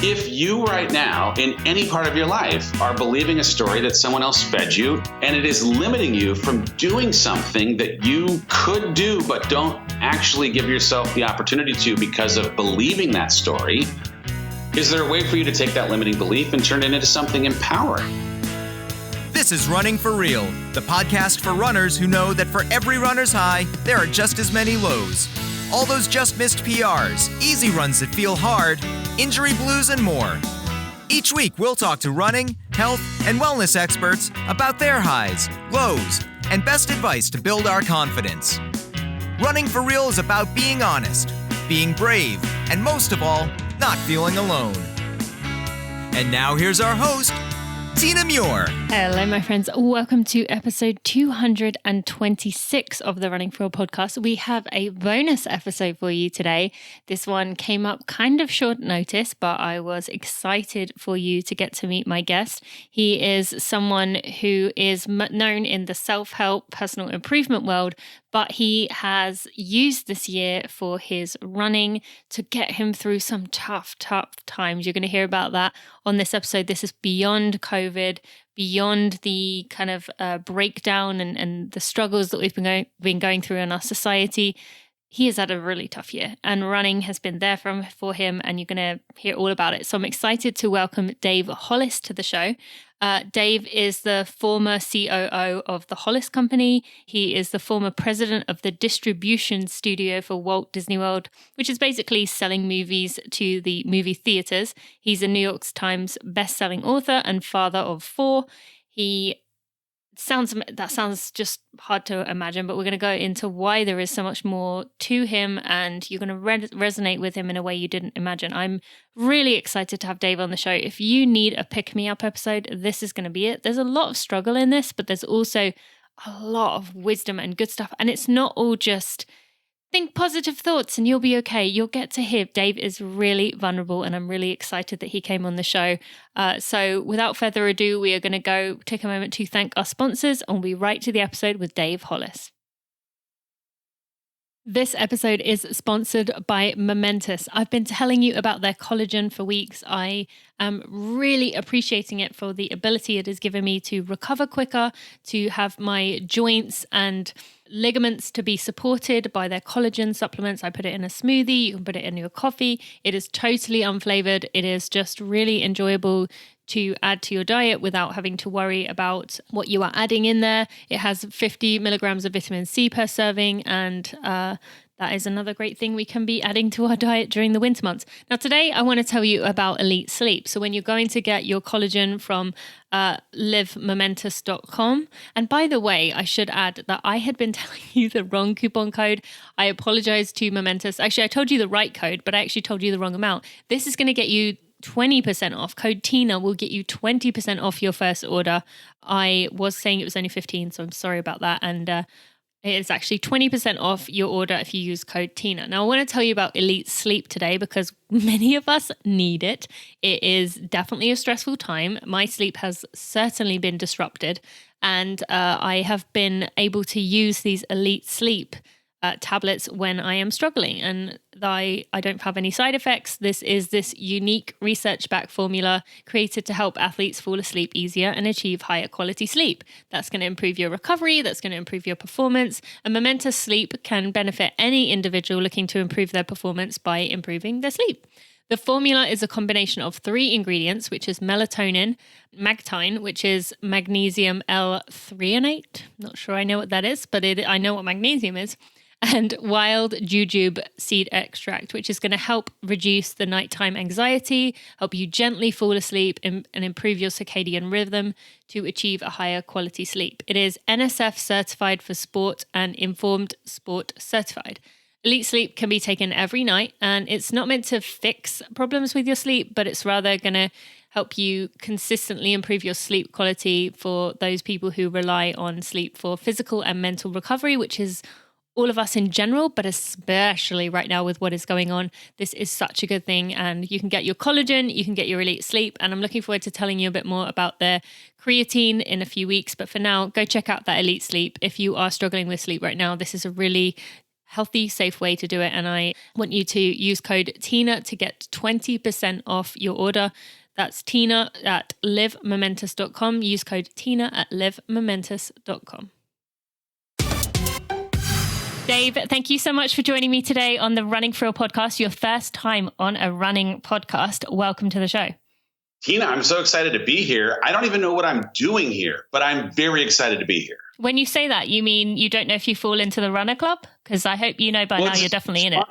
If you right now, in any part of your life, are believing a story that someone else fed you, and it is limiting you from doing something that you could do but don't actually give yourself the opportunity to because of believing that story, is there a way for you to take that limiting belief and turn it into something empowering? This is Running for Real, the podcast for runners who know that for every runner's high, there are just as many lows. All those just missed PRs, easy runs that feel hard, injury blues, and more. Each week, we'll talk to running, health, and wellness experts about their highs, lows, and best advice to build our confidence. Running for Real is about being honest, being brave, and most of all, not feeling alone. And now here's our host, Tina Muir. Hello, my friends. Welcome to episode 226 of the Running for Real podcast. We have a bonus episode for you today. This one came up kind of short notice, but I was excited for you to get to meet my guest. He is someone who is known in the self-help, personal improvement world, but he has used this year for his running to get him through some tough times. You're going to hear about that on this episode. This is beyond COVID, beyond the kind of breakdown and the struggles that we've been going through in our society. He has had a really tough year, and running has been there for him, and you're going to hear all about it. So I'm excited to welcome Dave Hollis to the show. Dave is the former COO of the Hollis Company. He is the former president of the distribution studio for Walt Disney World, which is basically selling movies to the movie theaters. He's a New York Times best-selling author and father of 4. That sounds just hard to imagine, but we're going to go into why there is so much more to him, and you're going to resonate with him in a way you didn't imagine. I'm really excited to have Dave on the show. If you need a pick-me-up episode, this is going to be it. There's a lot of struggle in this, but there's also a lot of wisdom and good stuff, and it's not all just think positive thoughts and you'll be okay. You'll get to hear Dave is really vulnerable, and I'm really excited that he came on the show. So without further ado, we are going to go take a moment to thank our sponsors, and we'll be right to the episode with Dave Hollis. This episode is sponsored by Momentous. I've been telling you about their collagen for weeks. I am really appreciating it for the ability it has given me to recover quicker, to have my joints and ligaments to be supported by their collagen supplements. I put it in a smoothie. You can put it in your coffee. It is totally unflavored. It is just really enjoyable to add to your diet without having to worry about what you are adding in there. It has 50 milligrams of vitamin C per serving, and that is another great thing we can be adding to our diet during the winter months. Now, today I want to tell you about Elite Sleep. So when you're going to get your collagen from livemomentous.com, and by the way, I should add that I had been telling you the wrong coupon code. I apologize to Momentous. Actually, I told you the right code, but I actually told you the wrong amount. This is going to get you 20% off. Code TINA will get you 20% off your first order. I was saying it was only 15, so I'm sorry about that. And it is actually 20% off your order if you use code TINA. Now, I want to tell you about Elite Sleep today because many of us need it. It is definitely a stressful time. My sleep has certainly been disrupted, and I have been able to use these Elite Sleep tablets when I am struggling, and I don't have any side effects. This is this unique research-backed formula created to help athletes fall asleep easier and achieve higher quality sleep. That's going to improve your recovery, that's going to improve your performance, and Momentous Sleep can benefit any individual looking to improve their performance by improving their sleep. The formula is a combination of 3 ingredients, which is melatonin, magtine, which is magnesium L-threonate. Not sure I know what that is, but I know what magnesium is. And wild jujube seed extract, which is going to help reduce the nighttime anxiety, help you gently fall asleep, and improve your circadian rhythm to achieve a higher quality sleep. It is NSF certified for sport and Informed Sport certified. Elite Sleep can be taken every night, and it's not meant to fix problems with your sleep, but it's rather going to help you consistently improve your sleep quality for those people who rely on sleep for physical and mental recovery, which is all of us in general, but especially right now with what is going on. This is such a good thing, and you can get your collagen, you can get your Elite Sleep, and I'm looking forward to telling you a bit more about their creatine in a few weeks. But for now, go check out that Elite Sleep. If you are struggling with sleep right now, this is a really healthy, safe way to do it. And I want you to use code TINA to get 20% off your order. That's Tina at livemomentous.com. Use code Tina at livemomentous.com. Dave, thank you so much for joining me today on the Running For Real podcast, your first time on a running podcast. Welcome to the show. Tina, I'm so excited to be here. I don't even know what I'm doing here, but I'm very excited to be here. When you say that, you mean you don't know if you fall into the runner club? Because I hope you know by now you're definitely in it.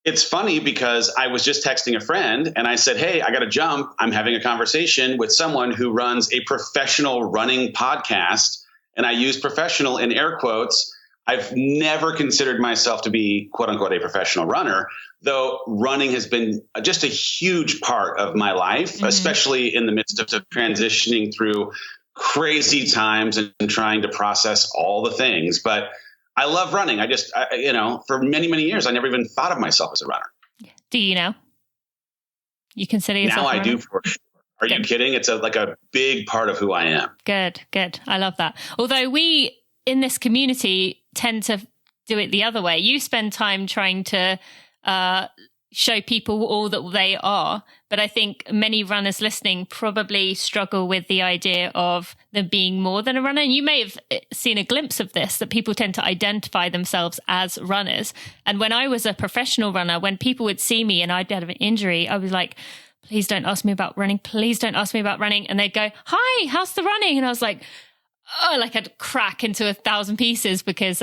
It's funny because I was just texting a friend and I said, hey, I got to jump. I'm having a conversation with someone who runs a professional running podcast. And I use professional in air quotes. I've never considered myself to be, quote unquote, a professional runner, though running has been just a huge part of my life, especially in the midst of transitioning through crazy times and trying to process all the things. But I love running. For many, many years, I never even thought of myself as a runner. Do you now? You consider yourself now a runner? I do, for sure. Are you kidding? It's like a big part of who I am. Good. I love that. Although we in this community tend to do it the other way. You spend time trying to show people all that they are. But I think many runners listening probably struggle with the idea of them being more than a runner. And you may have seen a glimpse of this, that people tend to identify themselves as runners. And when I was a professional runner, when people would see me and I'd had an injury, I was like, please don't ask me about running. Please don't ask me about running. And they'd go, hi, how's the running? And I was like, oh, like I'd crack into 1,000 pieces because,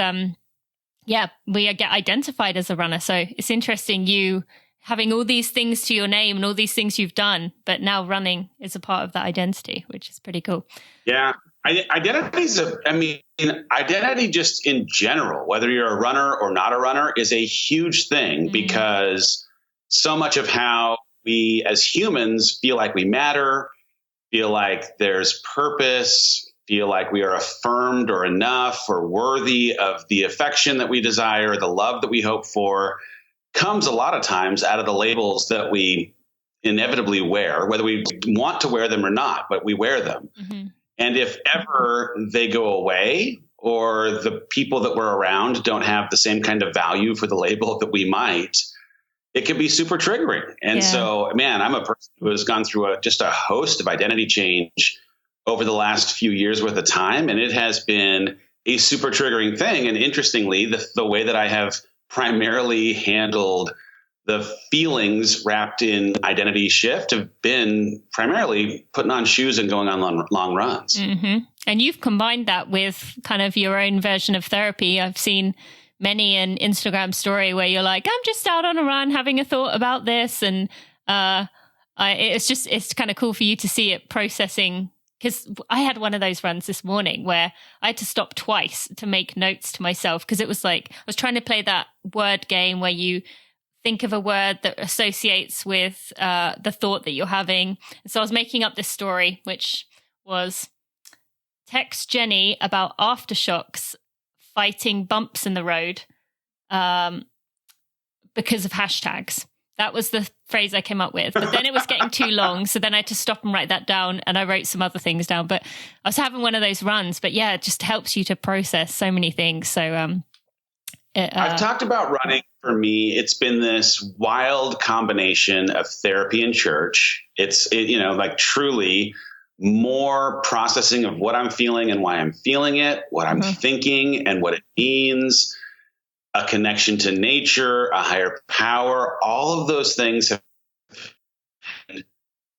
we get identified as a runner. So it's interesting you having all these things to your name and all these things you've done, but now running is a part of that identity, which is pretty cool. Yeah. Identity just in general, whether you're a runner or not a runner, is a huge thing because so much of how we as humans feel like we matter, feel like there's purpose, feel like we are affirmed or enough or worthy of the affection that we desire, the love that we hope for, comes a lot of times out of the labels that we inevitably wear, whether we want to wear them or not, but we wear them. And if ever they go away or the people that we're around don't have the same kind of value for the label that we might, it can be super triggering. And so, man, I'm a person who has gone through just a host of identity change over the last few years worth of time. And it has been a super triggering thing. And interestingly, the way that I have primarily handled the feelings wrapped in identity shift have been primarily putting on shoes and going on long runs. And you've combined that with kind of your own version of therapy. I've seen many an Instagram story where you're like, I'm just out on a run having a thought about this. And it's kind of cool for you to see it processing. Because I had one of those runs this morning where I had to stop twice to make notes to myself because it was like I was trying to play that word game where you think of a word that associates with the thought that you're having. And so I was making up this story, which was text Jenny about aftershocks fighting bumps in the road because of hashtags. That was the phrase I came up with. But then it was getting too long. So then I had to stop and write that down. And I wrote some other things down. But I was having one of those runs. But yeah, it just helps you to process so many things. So I've talked about running. For me, it's been this wild combination of therapy and church. It's truly more processing of what I'm feeling and why I'm feeling it, what I'm thinking and what it means. A connection to nature, a higher power, all of those things have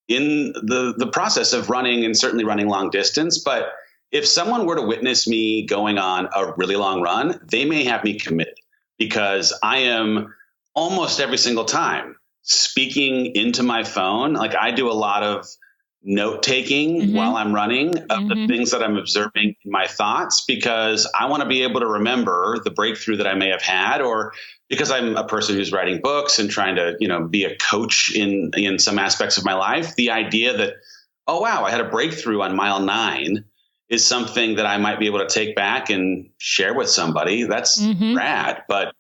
in the process of running and certainly running long distance. But if someone were to witness me going on a really long run, they may have me committed because I am almost every single time speaking into my phone. Like I do a lot of note taking while I'm running of the things that I'm observing in my thoughts, because I want to be able to remember the breakthrough that I may have had, or because I'm a person who's writing books and trying to, be a coach in some aspects of my life. The idea that, oh, wow, I had a breakthrough on mile 9 is something that I might be able to take back and share with somebody. That's rad. But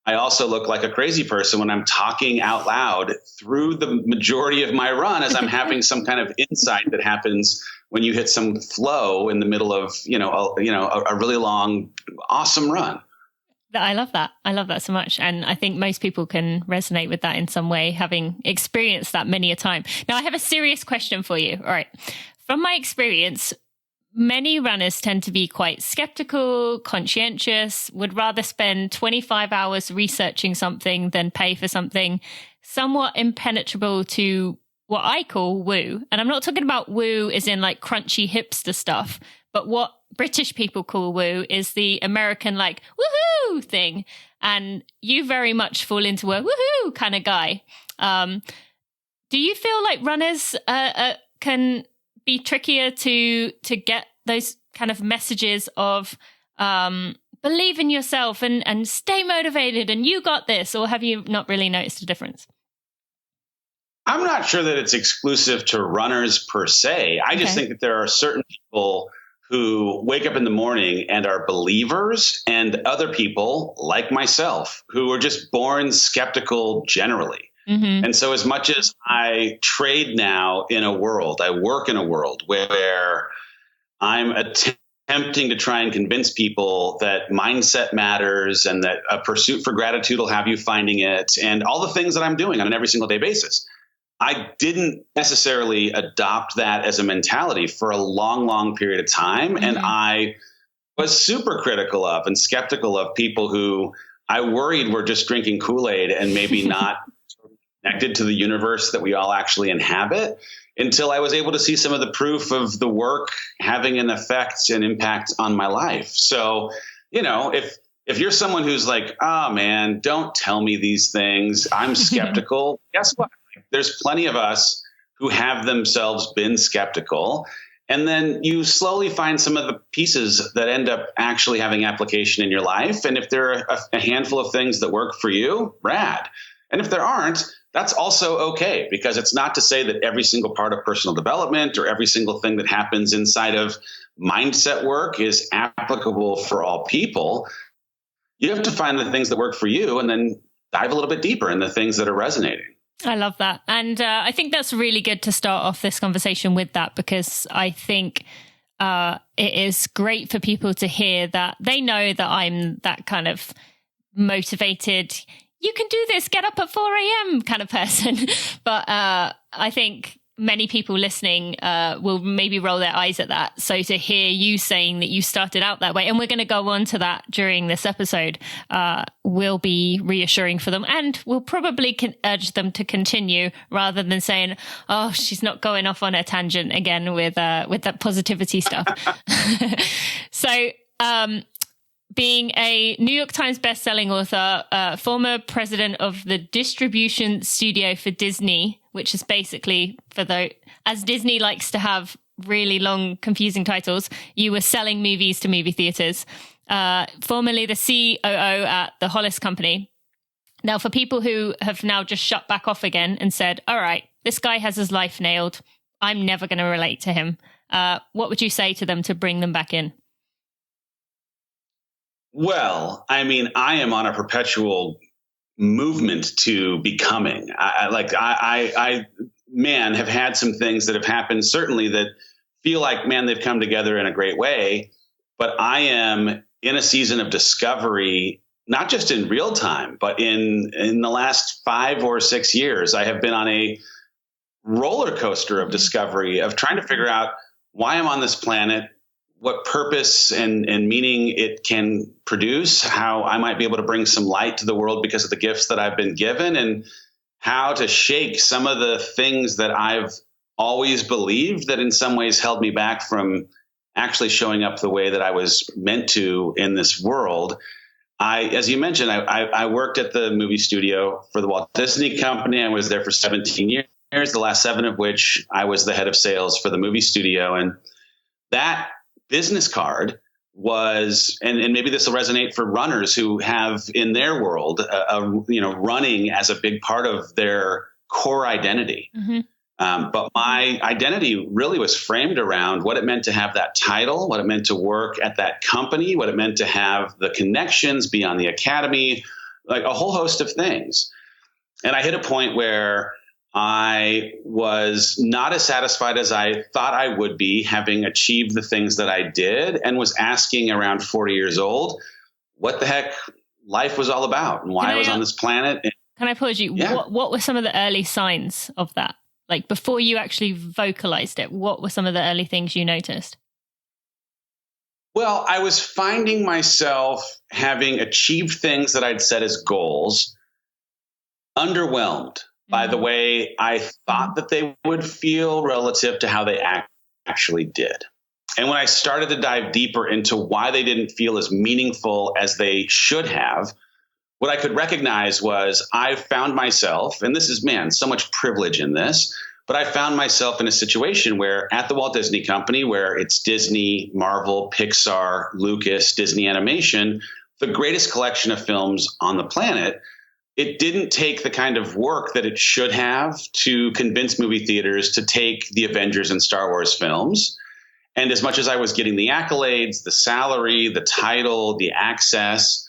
I also look like a crazy person when I'm talking out loud through the majority of my run as I'm having some kind of insight that happens when you hit some flow in the middle of, a really long, awesome run. I love that. I love that so much. And I think most people can resonate with that in some way, having experienced that many a time. Now, I have a serious question for you. All right. From my experience, many runners tend to be quite skeptical, conscientious, would rather spend 25 hours researching something than pay for something, somewhat impenetrable to what I call woo. And I'm not talking about woo as in like crunchy hipster stuff, but what British people call woo is the American like woohoo thing. And you very much fall into a woohoo kind of guy. Do you feel like runners can be trickier to get those kind of messages of believe in yourself and stay motivated and you got this? Or have you not really noticed a difference? I'm not sure that it's exclusive to runners per se. I just think that there are certain people who wake up in the morning and are believers, and other people like myself who are just born skeptical generally. Mm-hmm. And so as much as I trade now in a world, I work in a world where I'm attempting to try and convince people that mindset matters and that a pursuit for gratitude will have you finding it, and all the things that I'm doing on an every single day basis. I didn't necessarily adopt that as a mentality for a long, long period of time. Mm-hmm. And I was super critical of and skeptical of people who I worried were just drinking Kool-Aid and maybe not connected to the universe that we all actually inhabit, until I was able to see some of the proof of the work having an effect and impact on my life. So, if you're someone who's like, oh man, don't tell me these things, I'm skeptical. Guess what? There's plenty of us who have themselves been skeptical. And then you slowly find some of the pieces that end up actually having application in your life. And if there are a handful of things that work for you, rad. And if there aren't, that's also okay, because it's not to say that every single part of personal development or every single thing that happens inside of mindset work is applicable for all people. You have to find the things that work for you and then dive a little bit deeper in the things that are resonating. I love that. And I think that's really good to start off this conversation with that, because I think it is great for people to hear that they know that I'm that kind of motivated, you can do this, get up at 4 a.m. kind of person. But I think many people listening will maybe roll their eyes at that. So to hear you saying that you started out that way, and we're going to go on to that during this episode, will be reassuring for them, and will probably urge them to continue, rather than saying, oh, she's not going off on a tangent again with that positivity stuff. So being a New York Times bestselling author, former president of the distribution studio for Disney, which is basically as Disney likes to have really long, confusing titles, you were selling movies to movie theaters. Formerly the COO at the Hollis company. Now, for people who have now just shut back off again and said, all right, this guy has his life nailed, I'm never going to relate to him. What would you say to them to bring them back in? Well, I mean, I am on a perpetual movement to becoming. I have had some things that have happened, certainly, that feel like, man, they've come together in a great way. But I am in a season of discovery, not just in real time, but in the last 5 or 6 years. I have been on a roller coaster of discovery, of trying to figure out why I'm on this planet, what purpose and meaning it can produce, how I might be able to bring some light to the world because of the gifts that I've been given, and how to shake some of the things that I've always believed that in some ways held me back from actually showing up the way that I was meant to in this world. As you mentioned, I worked at the movie studio for the Walt Disney Company. I was there for 17 years, the last 7 of which I was the head of sales for the movie studio. And that business card was, and maybe this will resonate for runners who have in their world, running as a big part of their core identity. Mm-hmm. But my identity really was framed around what it meant to have that title, what it meant to work at that company, what it meant to have the connections beyond the academy, like a whole host of things. And I hit a point where I was not as satisfied as I thought I would be, having achieved the things that I did, and was asking around 40 years old, what the heck life was all about and why I was on this planet. And, can I pause you? Yeah. What were some of the early signs of that? Like before you actually vocalized it, what were some of the early things you noticed? Well, I was finding myself having achieved things that I'd set as goals, underwhelmed by the way I thought that they would feel relative to how they actually did. And when I started to dive deeper into why they didn't feel as meaningful as they should have, what I could recognize was I found myself, and this is, man, so much privilege in this, but I found myself in a situation where at the Walt Disney Company, where it's Disney, Marvel, Pixar, Lucas, Disney Animation, the greatest collection of films on the planet, it didn't take the kind of work that it should have to convince movie theaters to take the Avengers and Star Wars films. And as much as I was getting the accolades, the salary, the title, the access,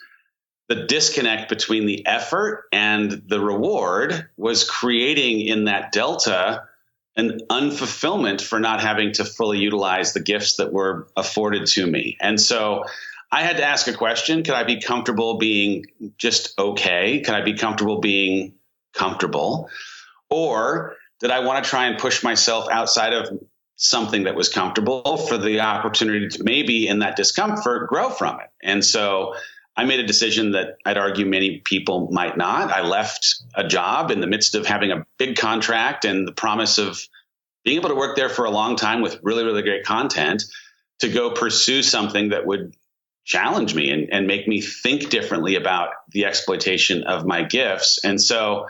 the disconnect between the effort and the reward was creating in that delta an unfulfillment for not having to fully utilize the gifts that were afforded to me. And so I had to ask a question. Could I be comfortable being just okay? Could I be comfortable being comfortable? Or did I want to try and push myself outside of something that was comfortable for the opportunity to maybe in that discomfort grow from it? And so I made a decision that I'd argue many people might not. I left a job in the midst of having a big contract and the promise of being able to work there for a long time with really, really great content to go pursue something that would challenge me and make me think differently about the exploitation of my gifts. And so,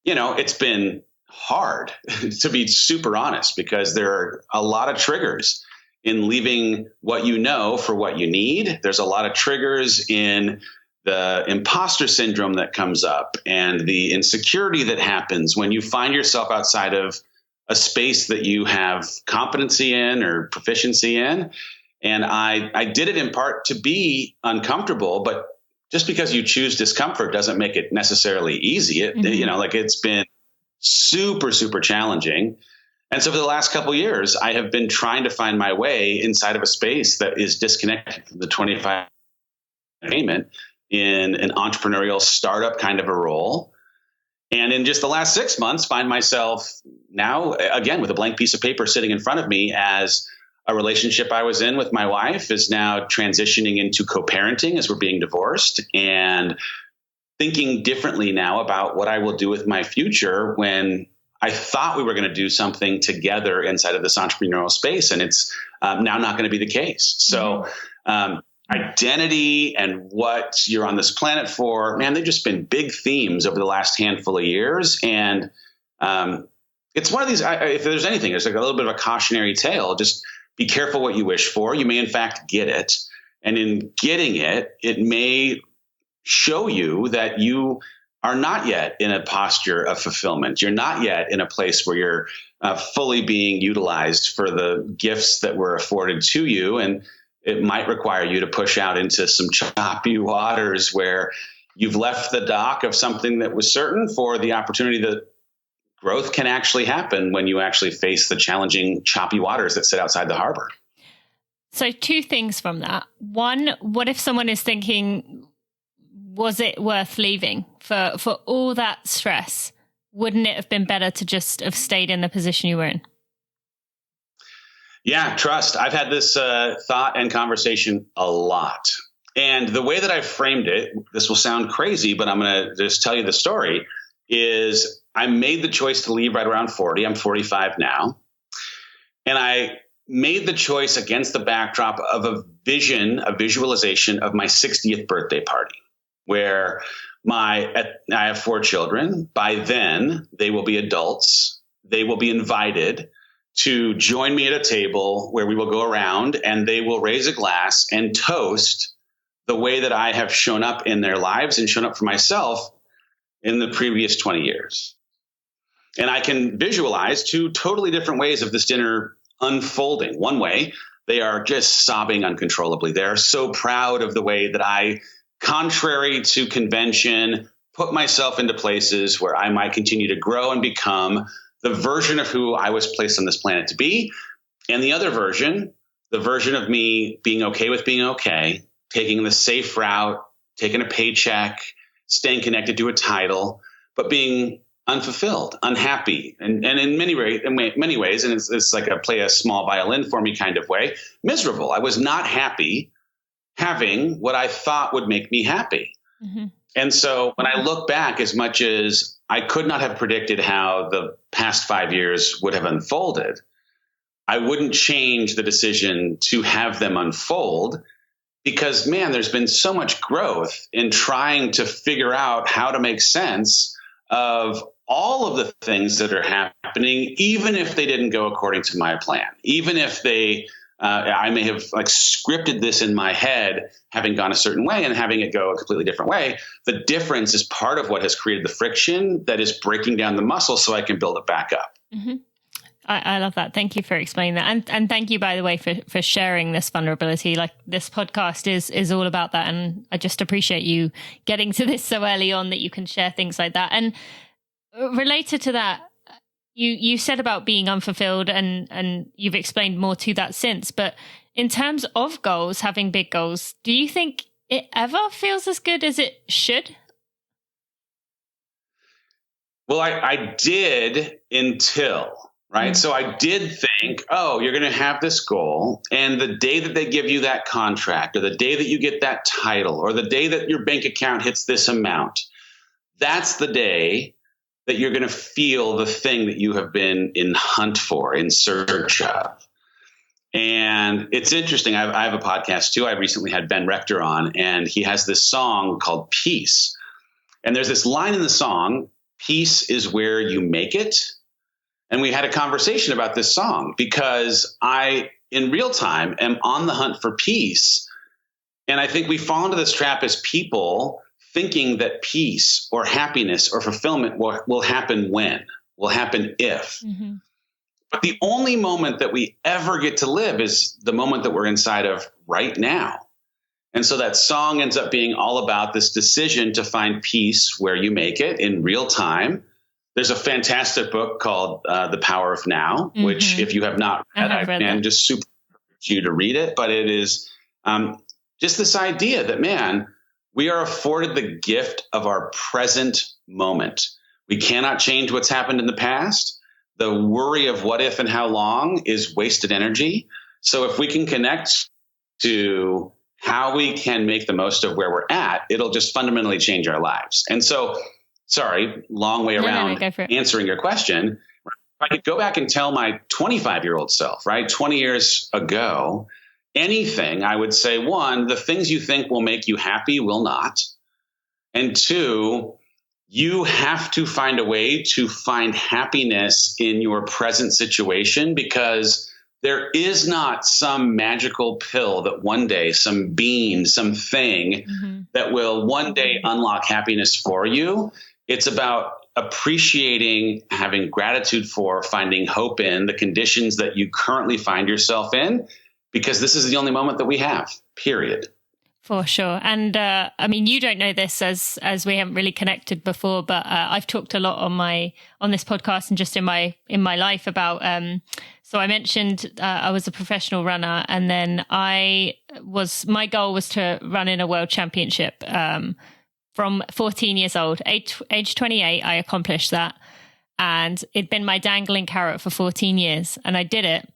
it's been hard to be super honest, because there are a lot of triggers in leaving what you know for what you need. There's a lot of triggers in the imposter syndrome that comes up and the insecurity that happens when you find yourself outside of a space that you have competency in or proficiency in. And I did it in part to be uncomfortable, but just because you choose discomfort doesn't make it necessarily easy. It's been super, super challenging. And so for the last couple of years, I have been trying to find my way inside of a space that is disconnected from the 25 entertainment in an entrepreneurial startup kind of a role. And in just the last 6 months, find myself now, again, with a blank piece of paper sitting in front of me, as a relationship I was in with my wife is now transitioning into co-parenting as we're being divorced, and thinking differently now about what I will do with my future when I thought we were going to do something together inside of this entrepreneurial space, and it's now not going to be the case. So identity and what you're on this planet for, man, they've just been big themes over the last handful of years. And it's one of these, if there's anything, it's like a little bit of a cautionary tale. Just be careful what you wish for. You may, in fact, get it. And in getting it, it may show you that you are not yet in a posture of fulfillment. You're not yet in a place where you're fully being utilized for the gifts that were afforded to you. And it might require you to push out into some choppy waters where you've left the dock of something that was certain for the opportunity that growth can actually happen when you actually face the challenging, choppy waters that sit outside the harbor. So 2 things from that. One, what if someone is thinking, was it worth leaving for all that stress? Wouldn't it have been better to just have stayed in the position you were in? Yeah, trust. I've had this thought and conversation a lot. And the way that I've framed it, this will sound crazy, but I'm going to just tell you the story, is I made the choice to leave right around 40. I'm 45 now. And I made the choice against the backdrop of a visualization of my 60th birthday party, where I have 4 children. By then, they will be adults. They will be invited to join me at a table where we will go around and they will raise a glass and toast the way that I have shown up in their lives and shown up for myself in the previous 20 years. And I can visualize 2 totally different ways of this dinner unfolding. One way, they are just sobbing uncontrollably. They are so proud of the way that I, contrary to convention, put myself into places where I might continue to grow and become the version of who I was placed on this planet to be. And the other version, the version of me being okay with being okay, taking the safe route, taking a paycheck, staying connected to a title, but being unfulfilled, unhappy, and in many ways, and it's like a play a small violin for me kind of way, miserable. I was not happy having what I thought would make me happy. Mm-hmm. And so when I look back, as much as I could not have predicted how the past 5 years would have unfolded, I wouldn't change the decision to have them unfold, because, man, there's been so much growth in trying to figure out how to make sense of all of the things that are happening, even if they didn't go according to my plan, even if I may have like scripted this in my head, having gone a certain way and having it go a completely different way. The difference is part of what has created the friction that is breaking down the muscle so I can build it back up. Mm-hmm. I love that. Thank you for explaining that. And thank you, by the way, for sharing this vulnerability. Like, this podcast is all about that. And I just appreciate you getting to this so early on that you can share things like that. And related to that, you said about being unfulfilled, and you've explained more to that since. But in terms of goals, having big goals, do you think it ever feels as good as it should? Well, I did until... Right. So I did think, oh, you're going to have this goal. And the day that they give you that contract, or the day that you get that title, or the day that your bank account hits this amount, that's the day that you're going to feel the thing that you have been in hunt for, in search of. And it's interesting. I have a podcast, too. I recently had Ben Rector on, and he has this song called Peace. And there's this line in the song, peace is where you make it. And we had a conversation about this song because I, in real time, am on the hunt for peace. And I think we fall into this trap as people, thinking that peace or happiness or fulfillment will happen when, will happen if. Mm-hmm. But the only moment that we ever get to live is the moment that we're inside of right now. And so that song ends up being all about this decision to find peace where you make it in real time. There's a fantastic book called The Power of Now, mm-hmm. which, if you have not read, I just super urge you to read it. But it is just this idea that, man, we are afforded the gift of our present moment. We cannot change what's happened in the past. The worry of what if and how long is wasted energy. So if we can connect to how we can make the most of where we're at, it'll just fundamentally change our lives. And so, sorry, long way around answering your question. If I could go back and tell my 25-year-old self, right, 20 years ago, anything, I would say, one, the things you think will make you happy will not. And two, you have to find a way to find happiness in your present situation, because there is not some magical pill that one day, some bean, something mm-hmm. that will one day unlock happiness for you. It's about appreciating, having gratitude for, finding hope in the conditions that you currently find yourself in, because this is the only moment that we have, period. For sure. And I mean, you don't know this as we haven't really connected before, but I've talked a lot on this podcast and just in my life about, so I mentioned I was a professional runner, and then my goal was to run in a world championship. From 14 years old, age 28, I accomplished that. And it'd been my dangling carrot for 14 years. And I did it.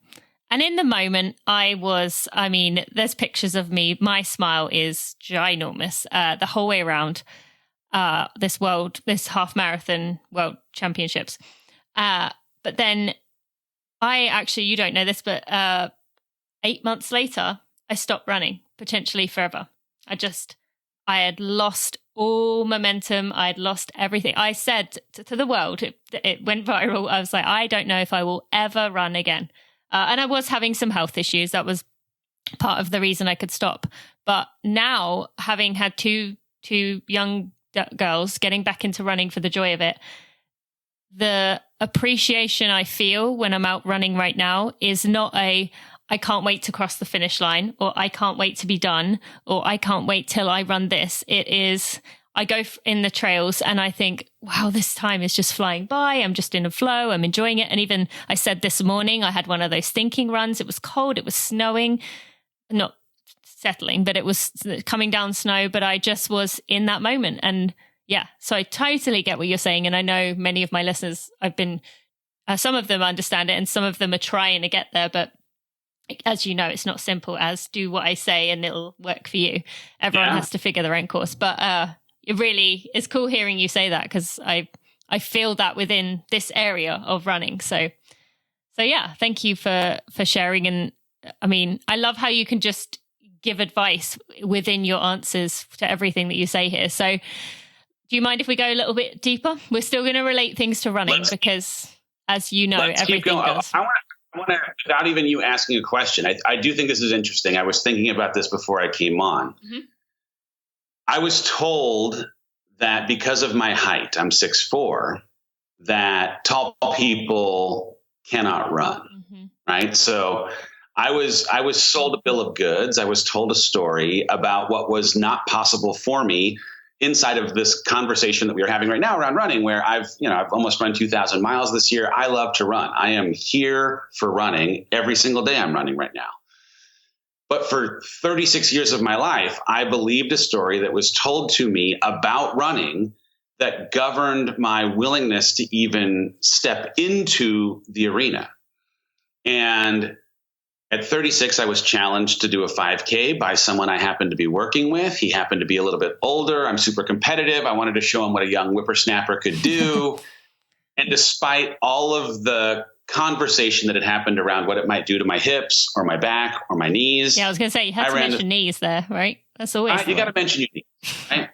And in the moment, there's pictures of me. My smile is ginormous the whole way around this half marathon world championships. But then you don't know this, but 8 months later, I stopped running, potentially forever. I had lost all momentum. I had lost everything. I said to the world, it went viral. I was like, I don't know if I will ever run again. And I was having some health issues. That was part of the reason I could stop. But now, having had two young girls, getting back into running for the joy of it, the appreciation I feel when I'm out running right now is not I can't wait to cross the finish line, or I can't wait to be done, or I can't wait till I run this. It is, I go in the trails and I think, wow, this time is just flying by. I'm just in a flow. I'm enjoying it. And even I said this morning, I had one of those thinking runs. It was cold. It was snowing. Not settling, but it was coming down snow, but I just was in that moment. And yeah, so I totally get what you're saying. And I know many of my listeners, some of them understand it and some of them are trying to get there. But as you know, it's not simple as do what I say and it'll work for you. Everyone has to figure their own course. But it really is cool hearing you say that, because I feel that within this area of running. So yeah, thank you for sharing. And I mean, I love how you can just give advice within your answers to everything that you say here. So do you mind if we go a little bit deeper? We're still going to relate things to running because, as you know, everything does. I want to, without even you asking a question, I do think this is interesting. I was thinking about this before I came on. Mm-hmm. I was told that because of my height, I'm 6'4", that tall people cannot run, right? So I was sold a bill of goods. I was told a story about what was not possible for me inside of this conversation that we are having right now around running, where I've almost run 2,000 miles this year. I love to run. I am here for running every single day. I'm running right now. But for 36 years of my life, I believed a story that was told to me about running that governed my willingness to even step into the arena. And at 36, I was challenged to do a 5K by someone I happened to be working with. He happened to be a little bit older. I'm super competitive. I wanted to show him what a young whippersnapper could do. And despite all of the conversation that had happened around what it might do to my hips or my back or my knees. Yeah, I was going to say, you had to mention knees there, right? That's always you got to mention your knees, right?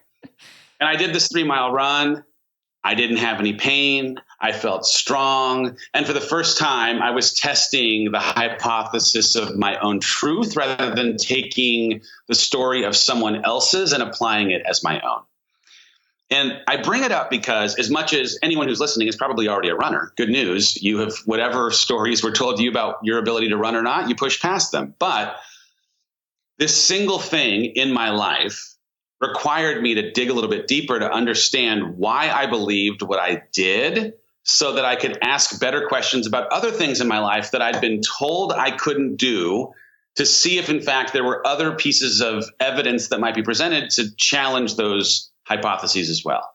And I did this 3-mile run. I didn't have any pain. I felt strong. And for the first time, I was testing the hypothesis of my own truth rather than taking the story of someone else's and applying it as my own. And I bring it up because as much as anyone who's listening is probably already a runner, good news, you have whatever stories were told to you about your ability to run or not, you push past them. But this single thing in my life required me to dig a little bit deeper to understand why I believed what I did so that I could ask better questions about other things in my life that I'd been told I couldn't do, to see if, in fact, there were other pieces of evidence that might be presented to challenge those hypotheses as well.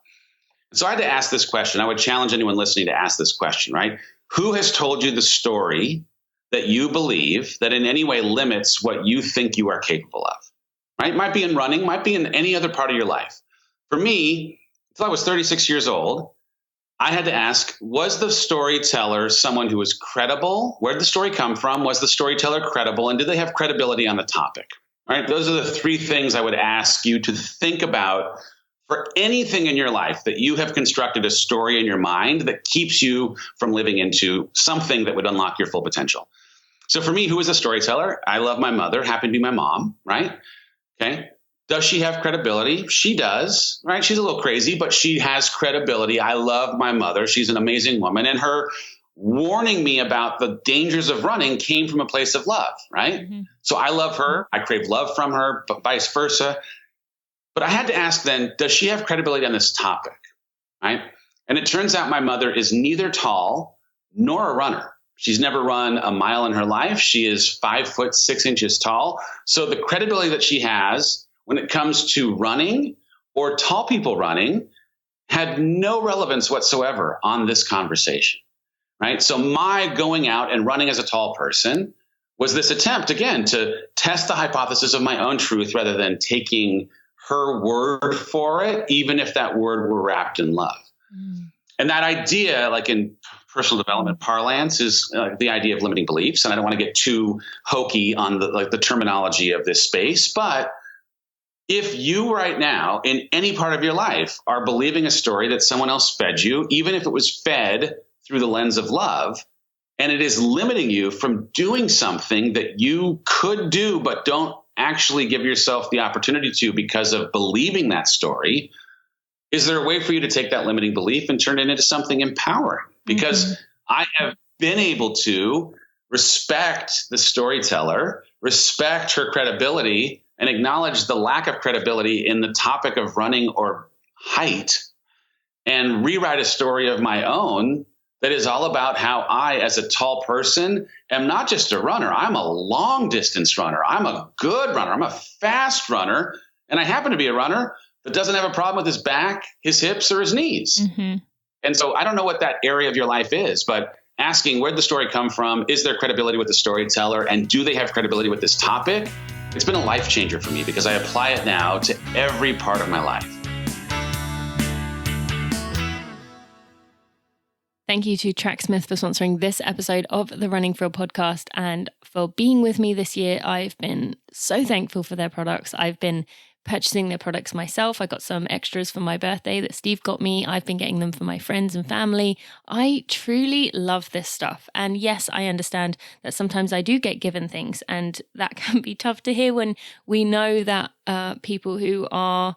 So I had to ask this question. I would challenge anyone listening to ask this question, right? Who has told you the story that you believe that in any way limits what you think you are capable of? Right? Might be in running, might be in any other part of your life. For me, until I was 36 years old, I had to ask, was the storyteller someone who was credible? Where did the story come from? Was the storyteller credible? And did they have credibility on the topic? All right? Those are the three things I would ask you to think about for anything in your life that you have constructed a story in your mind that keeps you from living into something that would unlock your full potential. So for me, who is a storyteller? I love my mother, happened to be my mom, right? Okay. Does she have credibility? She does, right? She's a little crazy, but she has credibility. I love my mother. She's an amazing woman. And her warning me about the dangers of running came from a place of love, right? Mm-hmm. So I love her. I crave love from her, but vice versa. But I had to ask then, does she have credibility on this topic, right? And it turns out my mother is neither tall nor a runner. She's never run a mile in her life. She is 5'6" tall. So the credibility that she has when it comes to running or tall people running had no relevance whatsoever on this conversation, right? So my going out and running as a tall person was this attempt, again, to test the hypothesis of my own truth rather than taking her word for it, even if that word were wrapped in love. Mm. And that idea, like in personal development parlance, is the idea of limiting beliefs. And I don't want to get too hokey on the terminology of this space, but if you right now in any part of your life are believing a story that someone else fed you, even if it was fed through the lens of love, and it is limiting you from doing something that you could do but don't actually give yourself the opportunity to because of believing that story, is there a way for you to take that limiting belief and turn it into something empowering? Because I have been able to respect the storyteller, respect her credibility, and acknowledge the lack of credibility in the topic of running or height, and rewrite a story of my own that is all about how I, as a tall person, am not just a runner. I'm a long distance runner. I'm a good runner. I'm a fast runner. And I happen to be a runner that doesn't have a problem with his back, his hips, or his knees. Mm-hmm. And so I don't know what that area of your life is, but asking where'd the story come from? Is there credibility with the storyteller? And do they have credibility with this topic? It's been a life changer for me because I apply it now to every part of my life. Thank you to Tracksmith for sponsoring this episode of the Running for Real podcast and for being with me this year. I've been so thankful for their products. I've been purchasing their products myself. I got some extras for my birthday that Steve got me. I've been getting them for my friends and family. I truly love this stuff. And yes, I understand that sometimes I do get given things, and that can be tough to hear when we know that people who are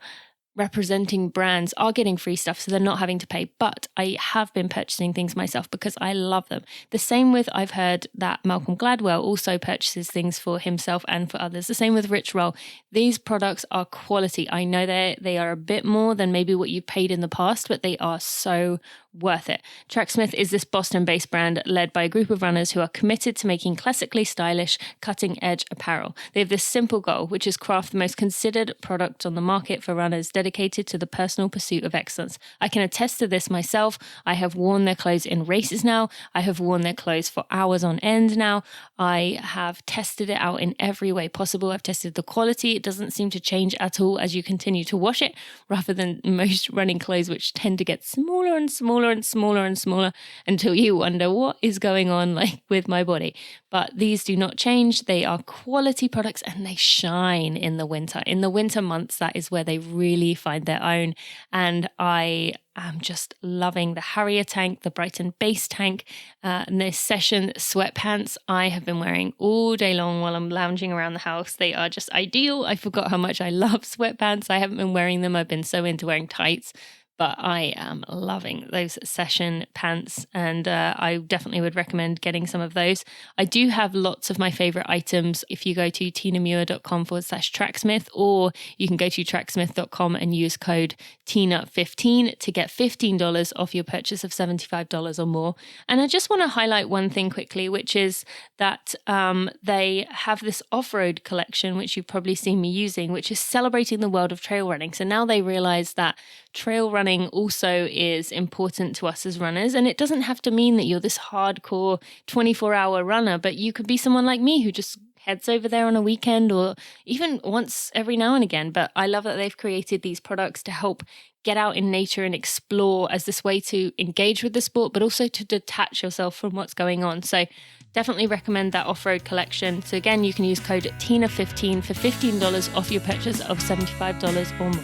representing brands are getting free stuff, so they're not having to pay. But I have been purchasing things myself because I love them. The same with, I've heard that Malcolm Gladwell also purchases things for himself and for others. The same with Rich Roll. These products are quality. I know they are a bit more than maybe what you've paid in the past, but they are so worth it. Tracksmith is this Boston-based brand led by a group of runners who are committed to making classically stylish, cutting-edge apparel. They have this simple goal, which is craft the most considered product on the market for runners dedicated to the personal pursuit of excellence. I can attest to this myself. I have worn their clothes in races now. I have worn their clothes for hours on end now. I have tested it out in every way possible. I've tested the quality. It doesn't seem to change at all as you continue to wash it, rather than most running clothes, which tend to get smaller and smaller and smaller and smaller until you wonder what is going on with my body. But these do not change. They are quality products and they shine in the winter. In the winter months, that is where they really find their own. And I am just loving the Harrier tank, the Brighton base tank, and the Session sweatpants I have been wearing all day long while I'm lounging around the house. They are just ideal. I forgot how much I love sweatpants. I haven't been wearing them. I've been so into wearing tights. But I am loving those Session pants, and I definitely would recommend getting some of those. I do have lots of my favorite items. If you go to tinamuir.com/tracksmith, or you can go to tracksmith.com and use code TINA15 to get $15 off your purchase of $75 or more. And I just want to highlight one thing quickly, which is that they have this off-road collection, which you've probably seen me using, which is celebrating the world of trail running. So now they realize that trail running also is important to us as runners, and it doesn't have to mean that you're this hardcore 24-hour runner, but you could be someone like me who just heads over there on a weekend or even once every now and again. But I love that they've created these products to help get out in nature and explore as this way to engage with the sport, but also to detach yourself from what's going on. So definitely recommend that off-road collection. So again, you can use code TINA15 for $15 off your purchase of $75 or more.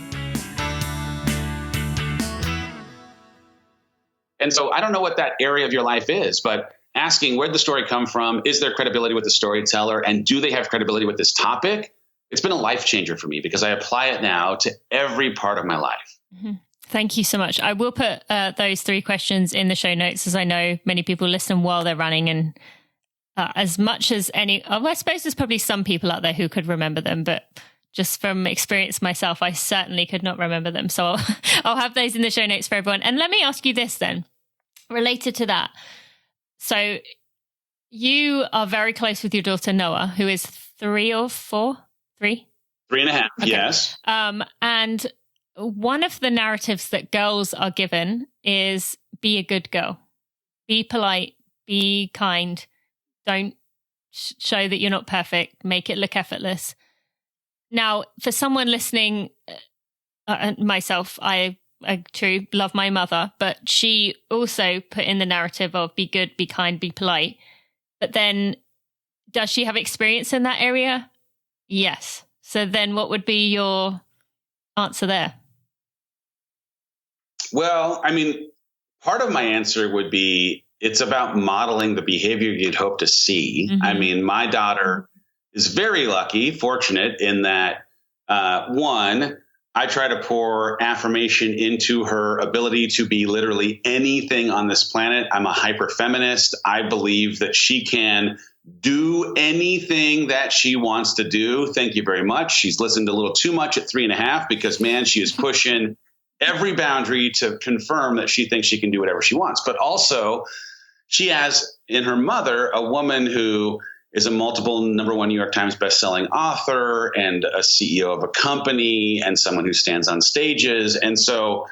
And so I don't know what that area of your life is, but asking where'd the story come from? Is there credibility with the storyteller? And do they have credibility with this topic? It's been a life changer for me because I apply it now to every part of my life. Mm-hmm. Thank you so much. I will put those 3 questions in the show notes, as I know many people listen while they're running, and as much as I suppose there's probably some people out there who could remember them, but just from experience myself, I certainly could not remember them. So I'll have those in the show notes for everyone. And let me ask you this then, related to that. So you are very close with your daughter, Noah, who is 3 or 4? 3? 3.5, okay. Yes. And one of the narratives that girls are given is be a good girl, be polite, be kind, don't show that you're not perfect, make it look effortless. Now, for someone listening, myself, I true love my mother, but she also put in the narrative of be good, be kind, be polite. But then does she have experience in that area? Yes. So then what would be your answer there? Well, I mean, part of my answer would be it's about modeling the behavior you'd hope to see. Mm-hmm. I mean, my daughter is very lucky, fortunate in that, one, I try to pour affirmation into her ability to be literally anything on this planet. I'm a hyper feminist. I believe that she can do anything that she wants to do. Thank you very much. She's listened a little too much at 3.5 because, man, she is pushing every boundary to confirm that she thinks she can do whatever she wants. But also, she has in her mother a woman who is a multiple #1 New York Times bestselling author and a CEO of a company and someone who stands on stages. And so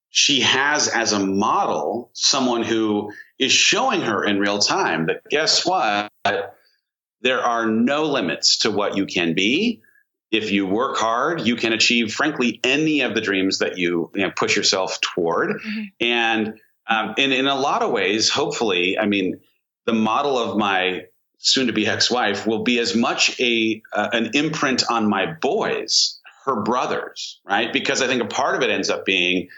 she has as a model someone who is showing her in real time that, guess what? There are no limits to what you can be. If you work hard, you can achieve, frankly, any of the dreams that you push yourself toward. Mm-hmm. And in a lot of ways, hopefully, I mean, the model of my soon-to-be ex-wife will be as much an imprint on my boys, her brothers, right? Because I think a part of it ends up being,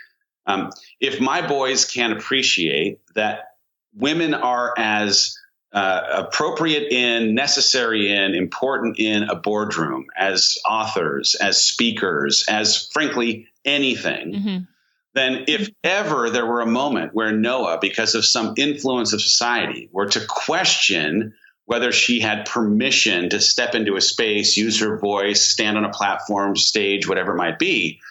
if my boys can appreciate that women are as appropriate in, necessary in, important in a boardroom, as authors, as speakers, as frankly anything, mm-hmm. then if ever there were a moment where Noah, because of some influence of society, were to question whether she had permission to step into a space, use her voice, stand on a platform, stage, whatever it might be,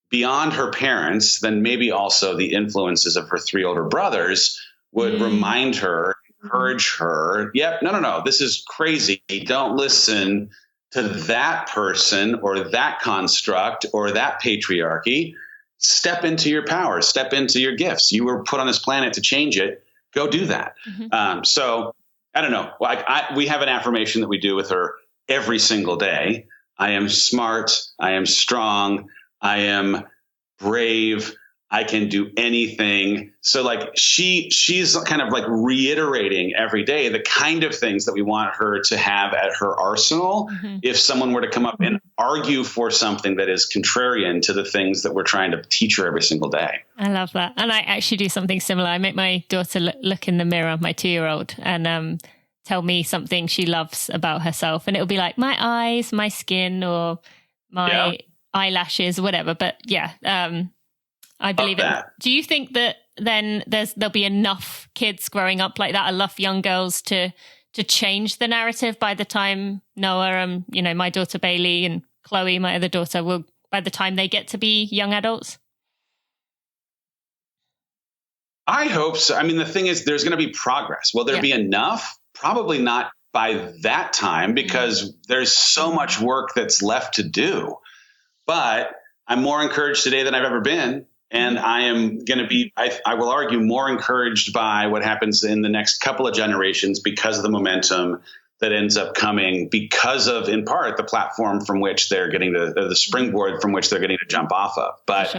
beyond her parents, then maybe also the influences of her 3 older brothers would remind her, encourage her, no, this is crazy. Don't listen to that person or that construct or that patriarchy. Step into your power, step into your gifts. You were put on this planet to change it. Go do that. Mm-hmm. So I don't know. We have an affirmation that we do with her every single day. I am smart. I am strong. I am brave. I can do anything. So like she's kind of like reiterating every day the kind of things that we want her to have at her arsenal. Mm-hmm. If someone were to come up and argue for something that is contrarian to the things that we're trying to teach her every single day. I love that. And I actually do something similar. I make my daughter look in the mirror, my 2-year-old, and tell me something she loves about herself. And it'll be like my eyes, my skin, or my eyelashes, whatever. But I believe it. Do you think that then there'll be enough kids growing up like that, enough young girls to change the narrative by the time Noah, my daughter Bailey and Chloe, my other daughter, will, by the time they get to be young adults? I hope so. I mean, the thing is, there's going to be progress. Will there be enough? Probably not by that time, because there's so much work that's left to do. But I'm more encouraged today than I've ever been. And I am going to be, I will argue, more encouraged by what happens in the next couple of generations because of the momentum that ends up coming because of, in part, the platform from which they're getting the springboard from which they're getting to jump off of. But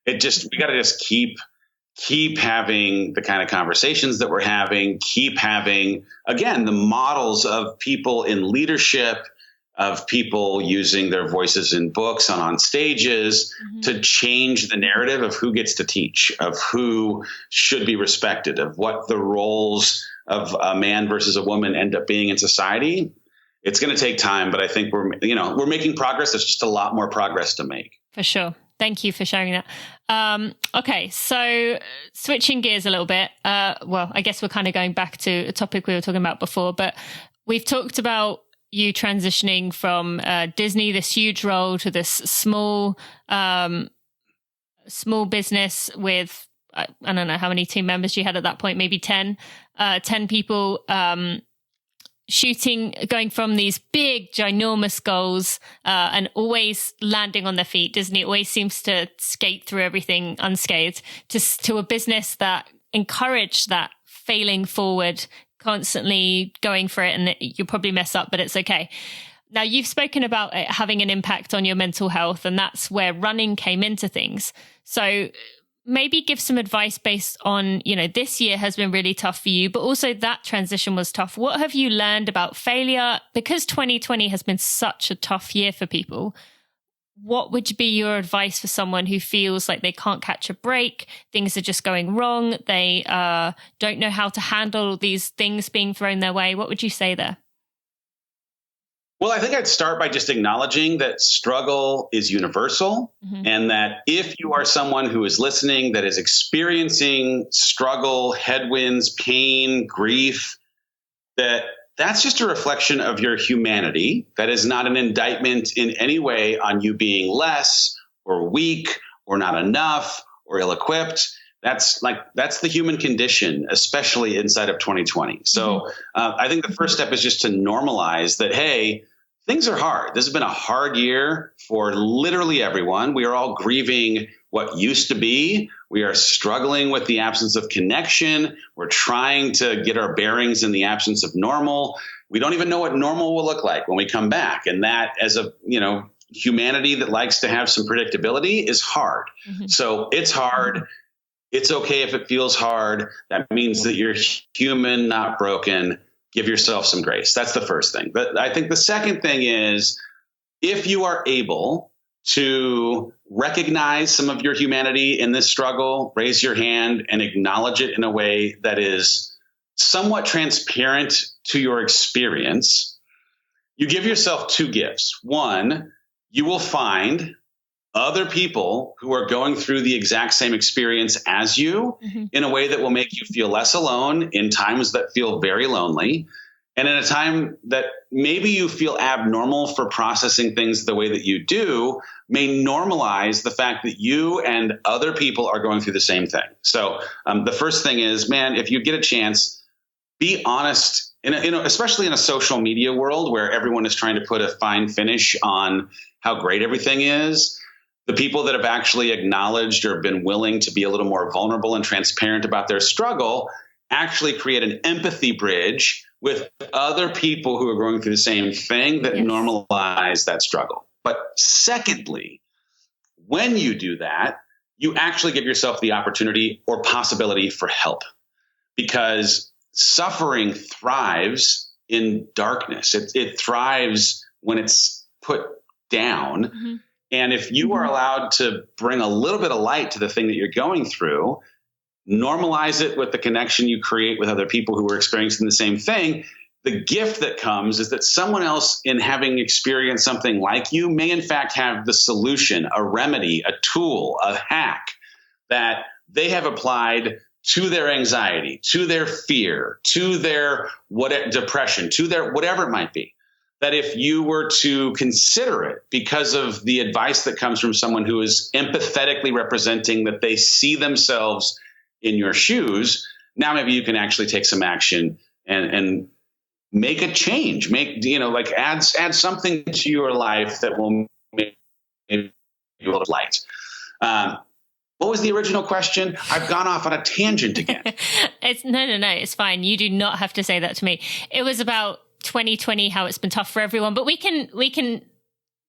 we got to just keep having the kind of conversations that we're having, keep having, again, the models of people in leadership, of people using their voices in books and on stages to change the narrative of who gets to teach, of who should be respected, of what the roles of a man versus a woman end up being in society. It's going to take time, but I think we're making progress. There's just a lot more progress to make. For sure. Thank you for sharing that. Okay, so switching gears a little bit. I guess we're kind of going back to a topic we were talking about before, but we've talked about you transitioning from Disney, this huge role, to this small business with, I don't know how many team members you had at that point, maybe 10 people, shooting, going from these big, ginormous goals and always landing on their feet. Disney always seems to skate through everything unscathed, to a business that encouraged that failing forward, constantly going for it, and you'll probably mess up, but it's okay. Now, you've spoken about it having an impact on your mental health, and that's where running came into things. So maybe give some advice based on, this year has been really tough for you, but also that transition was tough. What have you learned about failure? Because 2020 has been such a tough year for people. What would be your advice for someone who feels like they can't catch a break? Things are just going wrong. They don't know how to handle these things being thrown their way. What would you say there? Well, I think I'd start by just acknowledging that struggle is universal, and that if you are someone who is listening that is experiencing struggle, headwinds, pain, grief, that's just a reflection of your humanity. That is not an indictment in any way on you being less or weak or not enough or ill-equipped. That's the human condition, especially inside of 2020. So I think the first step is just to normalize that, hey, things are hard. This has been a hard year for literally everyone. We are all grieving what used to be. We are struggling with the absence of connection. We're trying to get our bearings in the absence of normal. We don't even know what normal will look like when we come back. And that, as a, humanity that likes to have some predictability, is hard. So it's hard. It's okay if it feels hard. That means that you're human, not broken. Give yourself some grace. That's the first thing. But I think the second thing is, if you are able to recognize some of your humanity in this struggle, raise your hand and acknowledge it in a way that is somewhat transparent to your experience, you give yourself two gifts. One, you will find other people who are going through the exact same experience as you in a way that will make you feel less alone in times that feel very lonely. And in a time that maybe you feel abnormal for processing things the way that you do, may normalize the fact that you and other people are going through the same thing. So the first thing is, man, if you get a chance, be honest, especially in a social media world where everyone is trying to put a fine finish on how great everything is. The people that have actually acknowledged or been willing to be a little more vulnerable and transparent about their struggle actually create an empathy bridge with other people who are going through the same thing that normalize that struggle. But secondly, when you do that, you actually give yourself the opportunity or possibility for help, because suffering thrives in darkness. It thrives when it's put down. And if you are allowed to bring a little bit of light to the thing that you're going through, normalize it with the connection you create with other people who are experiencing the same thing, the gift that comes is that someone else, in having experienced something like you, may in fact have the solution, a remedy, a tool, a hack that they have applied to their anxiety, to their fear, to their depression, to their whatever it might be. That if you were to consider it because of the advice that comes from someone who is empathetically representing that they see themselves in your shoes, now maybe you can actually take some action and make a change, add something to your life that will make you a little light. What was the original question? I've gone off on a tangent again. No, it's fine. You do not have to say that to me. It was about 2020, how it's been tough for everyone, but we can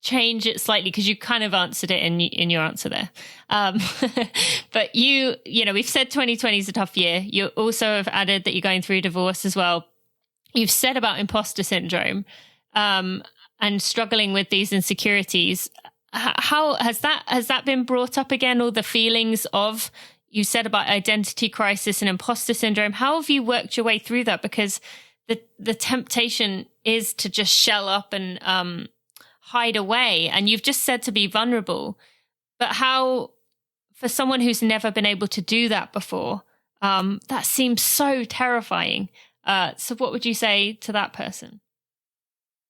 change it slightly because you kind of answered it in your answer there. But we've said 2020 is a tough year. You also have added that you're going through divorce as well. You've said about imposter syndrome and struggling with these insecurities. How has that been brought up again? All the feelings of, you said about identity crisis and imposter syndrome. How have you worked your way through that? Because the temptation is to just shell up and hide away. And you've just said to be vulnerable. But how, for someone who's never been able to do that before, that seems so terrifying. So what would you say to that person?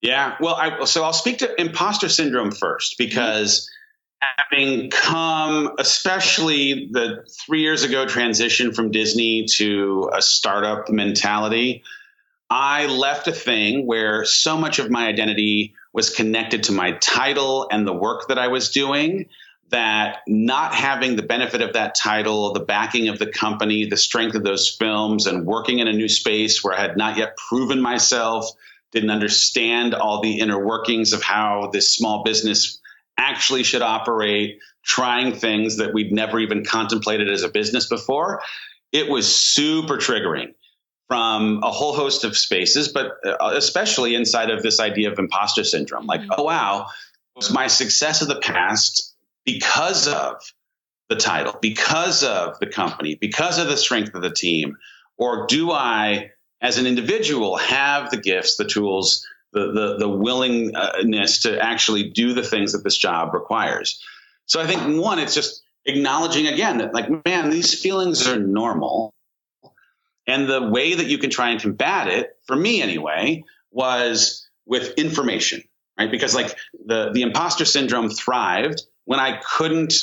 Yeah, well, I'll speak to imposter syndrome first, because having come, especially the 3 years ago transition from Disney to a startup mentality, I left a thing where so much of my identity was connected to my title and the work that I was doing, that not having the benefit of that title, the backing of the company, the strength of those films, and working in a new space where I had not yet proven myself, didn't understand all the inner workings of how this small business actually should operate, trying things that we'd never even contemplated as a business before. It was super triggering from a whole host of spaces, but especially inside of this idea of imposter syndrome. Like, oh, wow, was my success of the past because of the title, because of the company, because of the strength of the team? Or do I, as an individual, have the gifts, the tools, the willingness to actually do the things that this job requires? So I think, one, it's just acknowledging again that, like, man, these feelings are normal. And the way that you can try and combat it, for me anyway, was with information, right? Because like the imposter syndrome thrived when I couldn't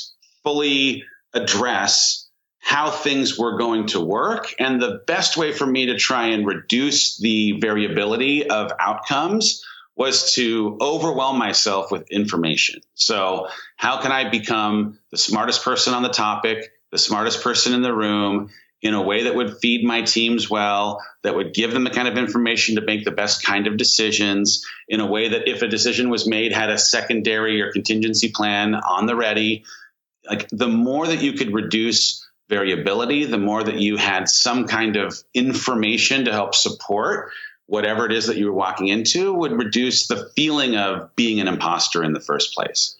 fully address how things were going to work. And the best way for me to try and reduce the variability of outcomes was to overwhelm myself with information. So how can I become the smartest person on the topic, the smartest person in the room, in a way that would feed my teams well, that would give them the kind of information to make the best kind of decisions, in a way that if a decision was made, had a secondary or contingency plan on the ready. Like, the more that you could reduce variability, the more that you had some kind of information to help support whatever it is that you were walking into, would reduce the feeling of being an imposter in the first place.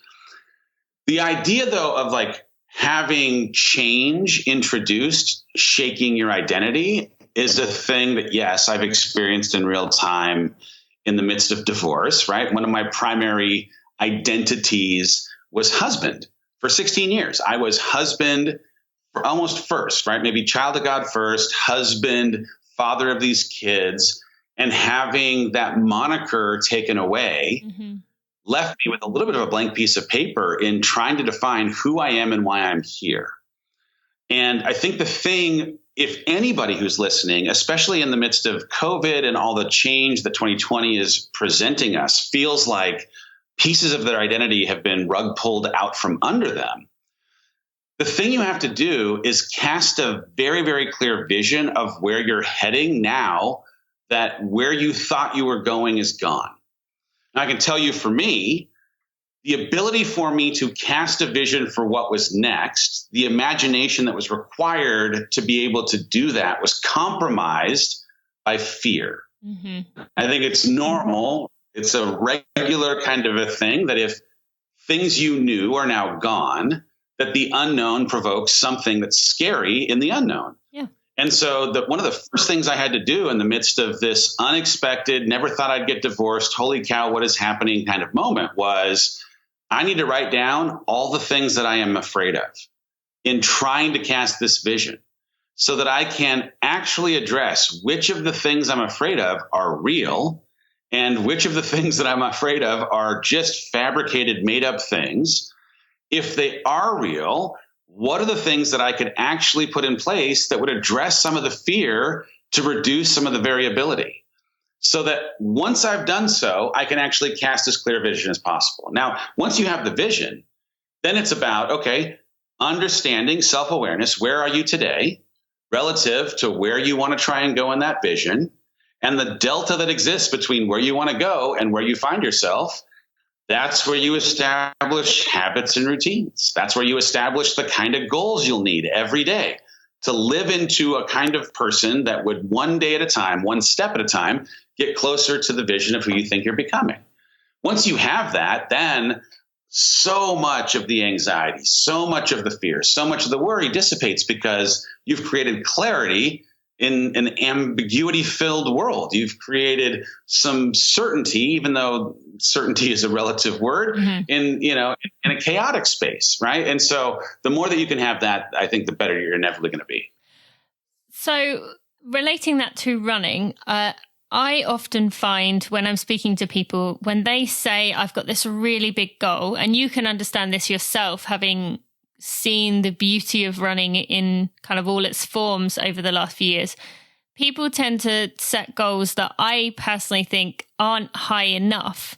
The idea, though, of like having change introduced, shaking your identity, is a thing that, yes, I've experienced in real time in the midst of divorce, right? One of my primary identities was husband. For 16 years, I was husband for almost first, right? Maybe child of God first, husband, father of these kids, and having that moniker taken away left me with a little bit of a blank piece of paper in trying to define who I am and why I'm here. And I think the thing, if anybody who's listening, especially in the midst of COVID and all the change that 2020 is presenting us, feels like pieces of their identity have been rug pulled out from under them, the thing you have to do is cast a very, very clear vision of where you're heading now that where you thought you were going is gone. Now, I can tell you, for me, the ability for me to cast a vision for what was next, the imagination that was required to be able to do that, was compromised by fear. I think it's normal. It's a regular kind of a thing that if things you knew are now gone, that the unknown provokes something that's scary in the unknown. Yeah. And so one of the first things I had to do in the midst of this unexpected, never thought I'd get divorced, holy cow, what is happening kind of moment was, I need to write down all the things that I am afraid of in trying to cast this vision, so that I can actually address which of the things I'm afraid of are real and which of the things that I'm afraid of are just fabricated, made up things. If they are real, what are the things that I could actually put in place that would address some of the fear to reduce some of the variability? So that once I've done so, I can actually cast as clear a vision as possible. Now, once you have the vision, then it's about, okay, understanding self-awareness. Where are you today relative to where you want to try and go in that vision, and the delta that exists between where you want to go and where you find yourself? That's where you establish habits and routines. That's where you establish the kind of goals you'll need every day to live into a kind of person that would one day at a time, one step at a time, get closer to the vision of who you think you're becoming. Once you have that, then so much of the anxiety, so much of the fear, so much of the worry dissipates, because you've created clarity in an ambiguity-filled world. You've created some certainty, even though certainty is a relative word, in a chaotic space, right? And so the more that you can have that, I think the better you're inevitably going to be. So relating that to running, I often find when I'm speaking to people, when they say, I've got this really big goal, and you can understand this yourself, having seen the beauty of running in kind of all its forms over the last few years, people tend to set goals that I personally think aren't high enough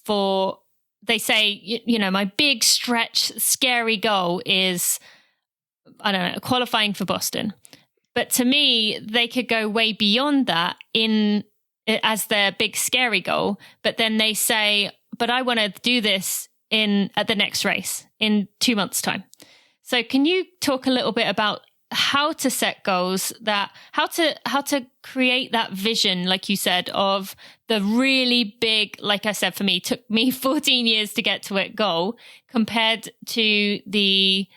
for, they say, my big stretch, scary goal is, I don't know, qualifying for Boston. But to me, they could go way beyond that as their big scary goal. But then they say, but I want to do this at the next race in 2 months' time. So can you talk a little bit about how to set goals, how to create that vision, like you said, of the really big, like I said, for me, took me 14 years to get to it goal, compared to the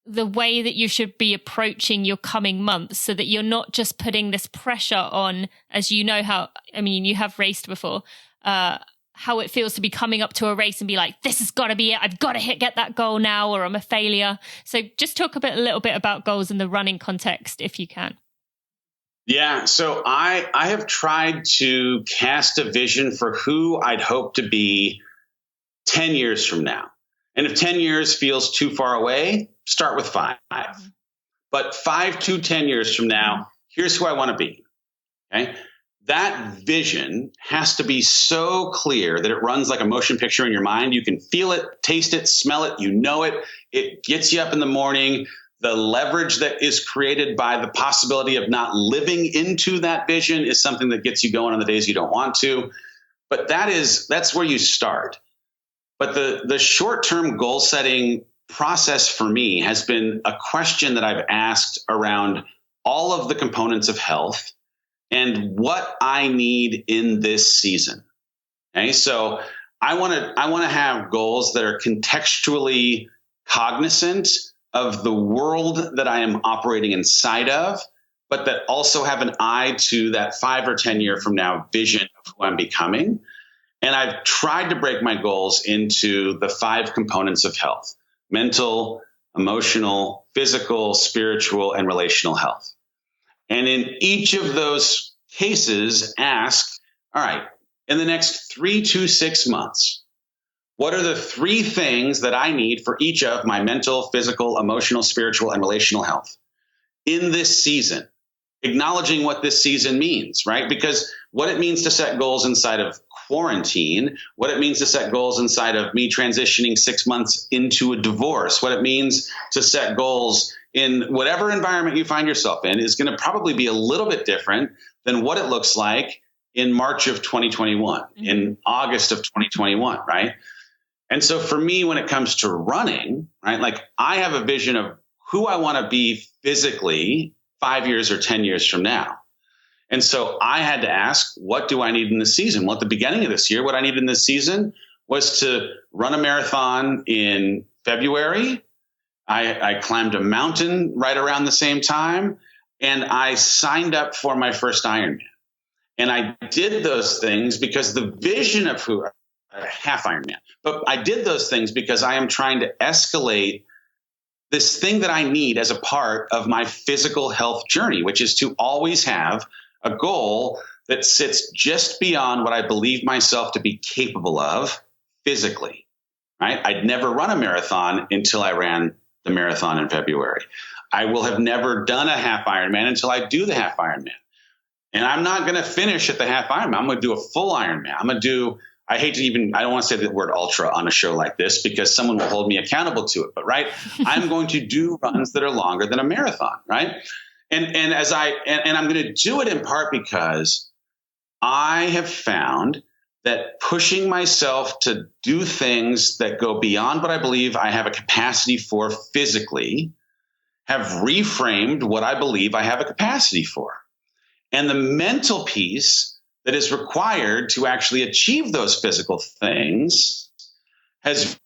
way that you should be approaching your coming months, so that you're not just putting this pressure on, as you know you have raced before, how it feels to be coming up to a race and be like, this has got to be it. I've got to get that goal now, or I'm a failure. So just talk a little bit about goals in the running context, if you can. Yeah. So I have tried to cast a vision for who I'd hope to be 10 years from now. And if 10 years feels too far away, start with 5. but 5 to 10 years from now, here's who I want to be. Okay. That vision has to be so clear that it runs like a motion picture in your mind. You can feel it, taste it, smell it, you know it. It gets you up in the morning. The leverage that is created by the possibility of not living into that vision is something that gets you going on the days you don't want to. But that's where you start. But the short-term goal setting process for me has been a question that I've asked around all of the components of health and what I need in this season. Okay, so I want to have goals that are contextually cognizant of the world that I am operating inside of, but that also have an eye to that 5 or 10 year from now vision of who I'm becoming. And I've tried to break my goals into the 5 components of health: mental, emotional, physical, spiritual, and relational health. And in each of those cases, ask, all right, in the next 3 to 6 months, what are the 3 things that I need for each of my mental, physical, emotional, spiritual, and relational health in this season? Acknowledging what this season means, right? Because what it means to set goals inside of quarantine, what it means to set goals inside of me transitioning 6 months into a divorce, what it means to set goals in whatever environment you find yourself in is going to probably be a little bit different than what it looks like in March of 2021, in August of 2021, right? And so for me, when it comes to running, right, like I have a vision of who I want to be physically 5 years or 10 years from now. And so I had to ask, what do I need in this season? Well, at the beginning of this year, what I needed in this season was to run a marathon in February. I climbed a mountain right around the same time, and I signed up for my first Ironman. And I did those things because the vision of who half Ironman, but I did those things because I am trying to escalate this thing that I need as a part of my physical health journey, which is to always have a goal that sits just beyond what I believe myself to be capable of physically, right? I'd never run a marathon until I ran the marathon in February. I will have never done a half Ironman until I do the half Ironman. And I'm not going to finish at the half Ironman. I'm going to do a full Ironman. I'm going to do, I don't want to say the word ultra on a show like this because someone will hold me accountable to it, but right, I'm going to do runs that are longer than a marathon, right? And I'm going to do it in part because I have found that pushing myself to do things that go beyond what I believe I have a capacity for physically have reframed what I believe I have a capacity for. And the mental piece that is required to actually achieve those physical things has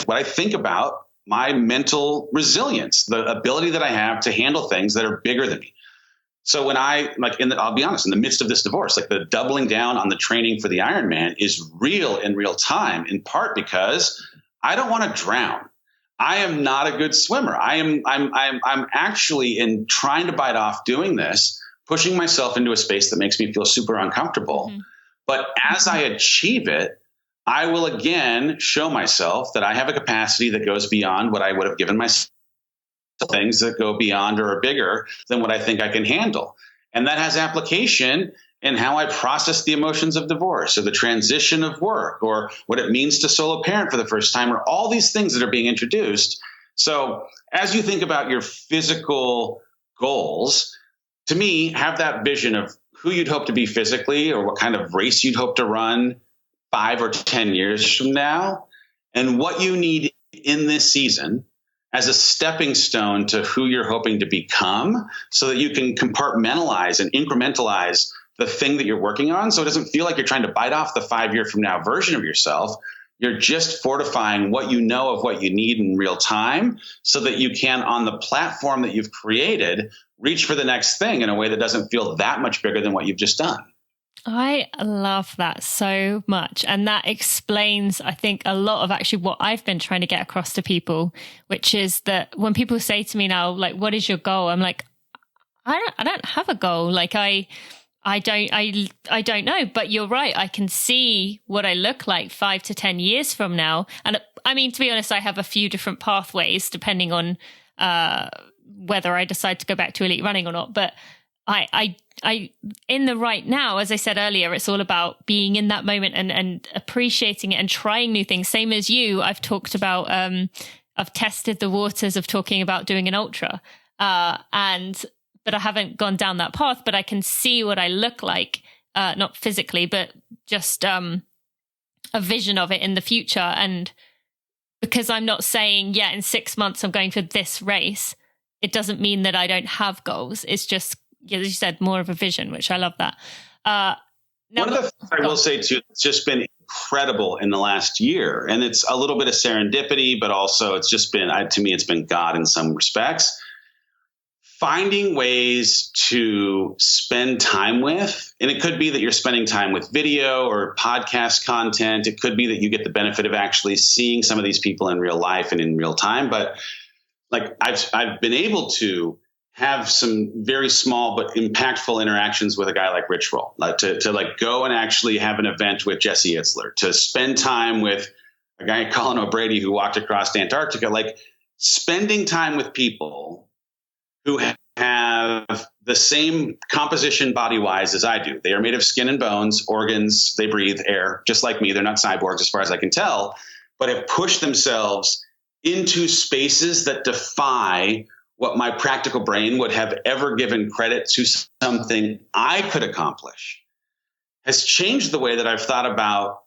what I think about my mental resilience, the ability that I have to handle things that are bigger than me. So when I'll be honest, in the midst of this divorce, like the doubling down on the training for the Ironman is real in real time, in part because I don't want to drown. I am not a good swimmer. I'm actually, in trying to bite off doing this, pushing myself into a space that makes me feel super uncomfortable. Mm-hmm. But as I achieve it, I will again show myself that I have a capacity that goes beyond what I would have given myself, things that go beyond or are bigger than what I think I can handle. And that has application in how I process the emotions of divorce or the transition of work or what it means to solo parent for the first time or all these things that are being introduced. So as you think about your physical goals, to me, have that vision of who you'd hope to be physically or what kind of race you'd hope to run 5 or 10 years from now, and what you need in this season as a stepping stone to who you're hoping to become so that you can compartmentalize and incrementalize the thing that you're working on. So it doesn't feel like you're trying to bite off the 5 year from now version of yourself. You're just fortifying what you know of what you need in real time so that you can, on the platform that you've created, reach for the next thing in a way that doesn't feel that much bigger than what you've just done. I love that so much. And that explains, I think, a lot of actually what I've been trying to get across to people, which is that when people say to me now, like, what is your goal? I'm like, I don't have a goal. Like I don't know, but you're right. I can see what I look like 5 to 10 years from now. And I mean, to be honest, I have a few different pathways depending on, whether I decide to go back to elite running or not. But I in the right now, as I said earlier, it's all about being in that moment and appreciating it and trying new things. Same as you, I've talked about, I've tested the waters of talking about doing an ultra, but I haven't gone down that path, but I can see what I look like, not physically, but just a vision of it in the future. And because I'm not saying, in 6 months I'm going for this race, it doesn't mean that I don't have goals. It's just, as you said, more of a vision, which I love that. One of the things I will say too, it's just been incredible in the last year, and it's a little bit of serendipity, but also it's just been, to me, it's been God in some respects. Finding ways to spend time with, and it could be that you're spending time with video or podcast content. It could be that you get the benefit of actually seeing some of these people in real life and in real time. But like I've been able to have some very small but impactful interactions with a guy like Rich Roll, to like go and actually have an event with Jesse Itzler, to spend time with a guy, Colin O'Brady, who walked across Antarctica, like spending time with people who have the same composition body-wise as I do. They are made of skin and bones, organs, they breathe air, just like me. They're not cyborgs as far as I can tell, but have pushed themselves into spaces that defy what my practical brain would have ever given credit to something I could accomplish. Has changed the way that I've thought about,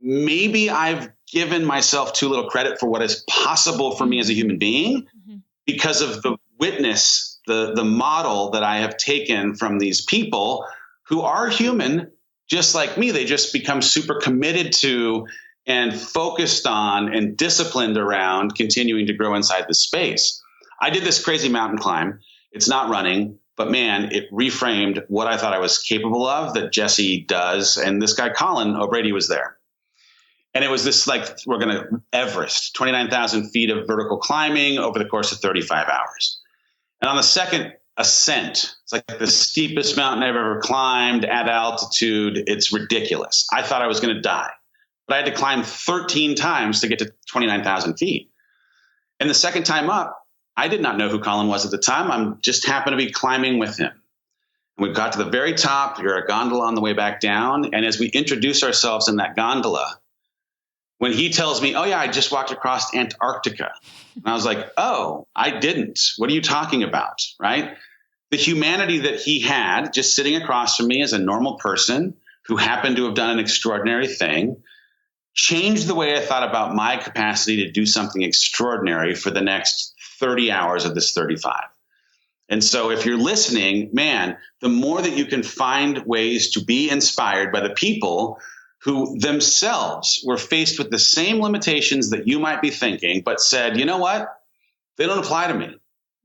maybe I've given myself too little credit for what is possible for me as a human being because of the witness, the model that I have taken from these people who are human, just like me. They just become super committed to and focused on and disciplined around continuing to grow inside the space. I did this crazy mountain climb. It's not running, but man, it reframed what I thought I was capable of that Jesse does. And this guy, Colin O'Brady, was there. And it was this, like, we're going to Everest, 29,000 feet of vertical climbing over the course of 35 hours. And on the second ascent, it's like the steepest mountain I've ever climbed at altitude. It's ridiculous. I thought I was going to die, but I had to climb 13 times to get to 29,000 feet. And the second time up, I did not know who Colin was at the time. I'm just happened to be climbing with him. And we got to the very top. You're a gondola on the way back down. And as we introduce ourselves in that gondola, when he tells me, oh yeah, I just walked across Antarctica. And I was like, oh, I didn't. What are you talking about? Right? The humanity that he had just sitting across from me as a normal person who happened to have done an extraordinary thing changed the way I thought about my capacity to do something extraordinary for the next 30 hours of this 35. And so if you're listening, man, the more that you can find ways to be inspired by the people who themselves were faced with the same limitations that you might be thinking, but said, you know what? They don't apply to me.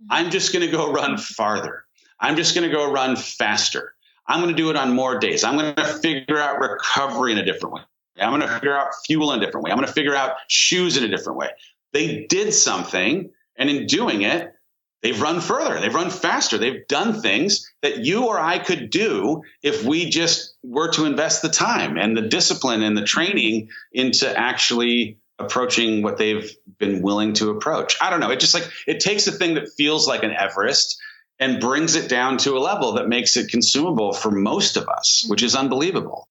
I'm just going to go run farther. I'm just going to go run faster. I'm going to do it on more days. I'm going to figure out recovery in a different way. I'm going to figure out fuel in a different way. I'm going to figure out shoes in a different way. They did something, and in doing it, they've run further. They've run faster. They've done things that you or I could do if we just were to invest the time and the discipline and the training into actually approaching what they've been willing to approach. I don't know. It just like, it takes a thing that feels like an Everest and brings it down to a level that makes it consumable for most of us, which is unbelievable.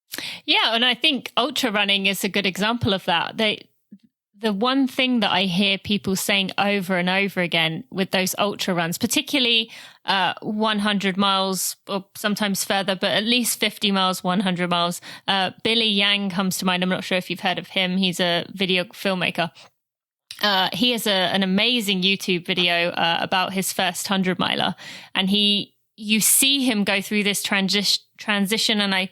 Yeah. And I think ultra running is a good example of that. The one thing that I hear people saying over and over again with those ultra runs, particularly 100 miles or sometimes further, but at least 50 miles, 100 miles. Billy Yang comes to mind. I'm not sure if you've heard of him. He's a video filmmaker. He has an amazing YouTube video about his first 100 miler. And you see him go through this transition. And I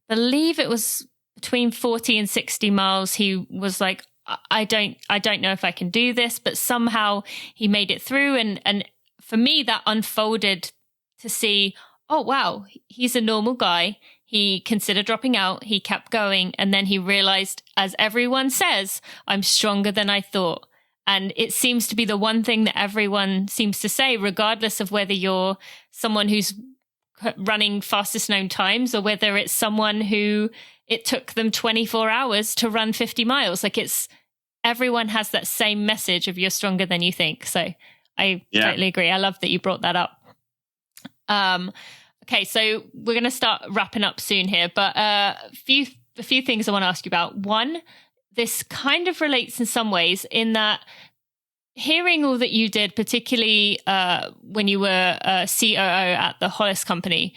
believe it was between 40 and 60 miles. He was like, I don't know if I can do this, but somehow he made it through. And for me, that unfolded to see, oh, wow, he's a normal guy. He considered dropping out. He kept going. And then he realized, as everyone says, I'm stronger than I thought. And it seems to be the one thing that everyone seems to say, regardless of whether you're someone who's running fastest known times or whether it's someone who it took them 24 hours to run 50 miles. Like everyone has that same message of you're stronger than you think. So I totally agree. I love that you brought that up. Okay, so we're going to start wrapping up soon here, but a few things I want to ask you about. One, this kind of relates in some ways in that hearing all that you did, particularly when you were COO at the Hollis company,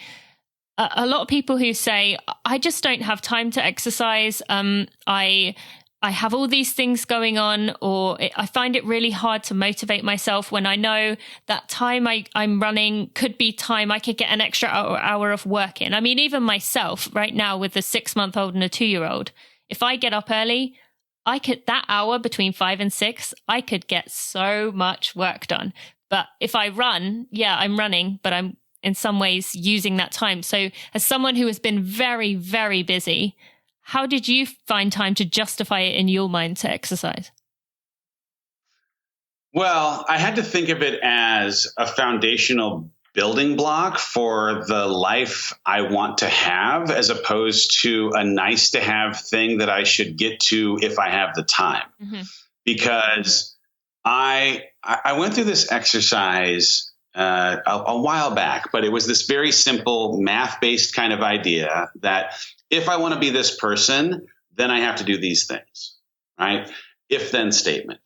a lot of people who say, I just don't have time to exercise. I have all these things going on, or I find it really hard to motivate myself when I know that time I'm running could be time I could get an extra hour of work in. I mean, even myself right now with a 6-month-old and a 2-year-old, if I get up early, I could, that hour between 5 and 6, I could get so much work done. But if I run, I'm running, but I'm in some ways using that time. So as someone who has been very, very busy, how did you find time to justify it in your mind to exercise? Well, I had to think of it as a foundational building block for the life I want to have, as opposed to a nice to have thing that I should get to if I have the time. Mm-hmm. Because I went through this exercise a while back, but it was this very simple math-based kind of idea that if I want to be this person, then I have to do these things, right? If then statement.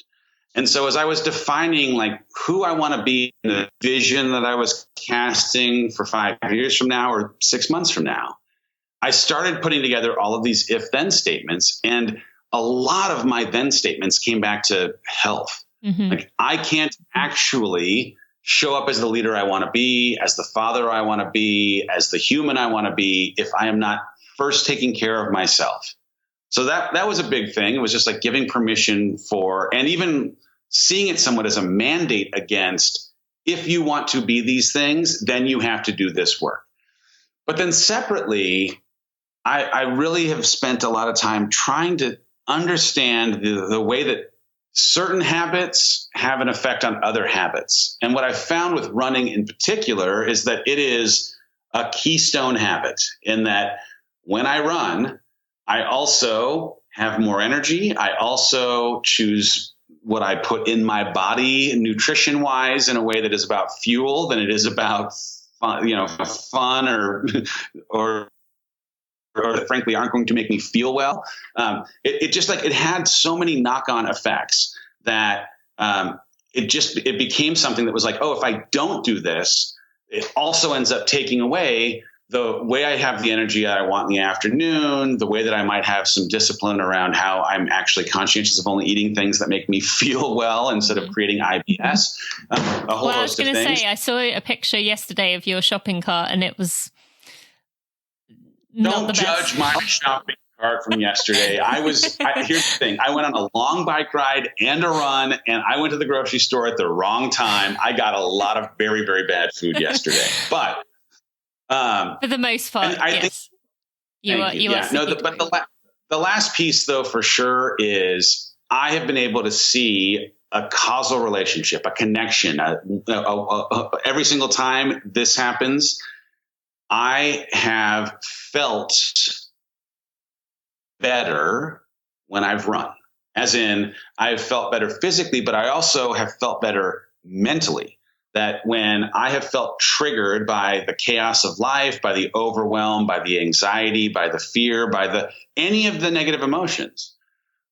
And so as I was defining like who I want to be, the vision that I was casting for 5 years from now or 6 months from now, I started putting together all of these if then statements. And a lot of my then statements came back to health. Mm-hmm. Like I can't actually show up as the leader I want to be, as the father I want to be, as the human I want to be, if I am not first taking care of myself. So that was a big thing. It was just like giving permission for, and even seeing it somewhat as a mandate against, if you want to be these things, then you have to do this work. But then separately, I really have spent a lot of time trying to understand the way that certain habits have an effect on other habits. And what I found with running in particular is that it is a keystone habit in that when I run, I also have more energy. I also choose what I put in my body nutrition wise in a way that is about fuel than it is about fun or frankly aren't going to make me feel well. It had so many knock-on effects that it became something that was like, oh, if I don't do this, it also ends up taking away the way I have the energy that I want in the afternoon, the way that I might have some discipline around how I'm actually conscientious of only eating things that make me feel well instead of creating IBS. A whole I was host of going to things. say, I saw a picture yesterday of your shopping cart and it was Don't judge my shopping cart from yesterday. Here's the thing. I went on a long bike ride and a run, and I went to the grocery store at the wrong time. I got a lot of very, very bad food yesterday, but for the most part, yes. The last piece, though, for sure, is I have been able to see a causal relationship, a connection. Every single time this happens, I have felt better when I've run. As in, I've felt better physically, but I also have felt better mentally. That when I have felt triggered by the chaos of life, by the overwhelm, by the anxiety, by the fear, by any of the negative emotions,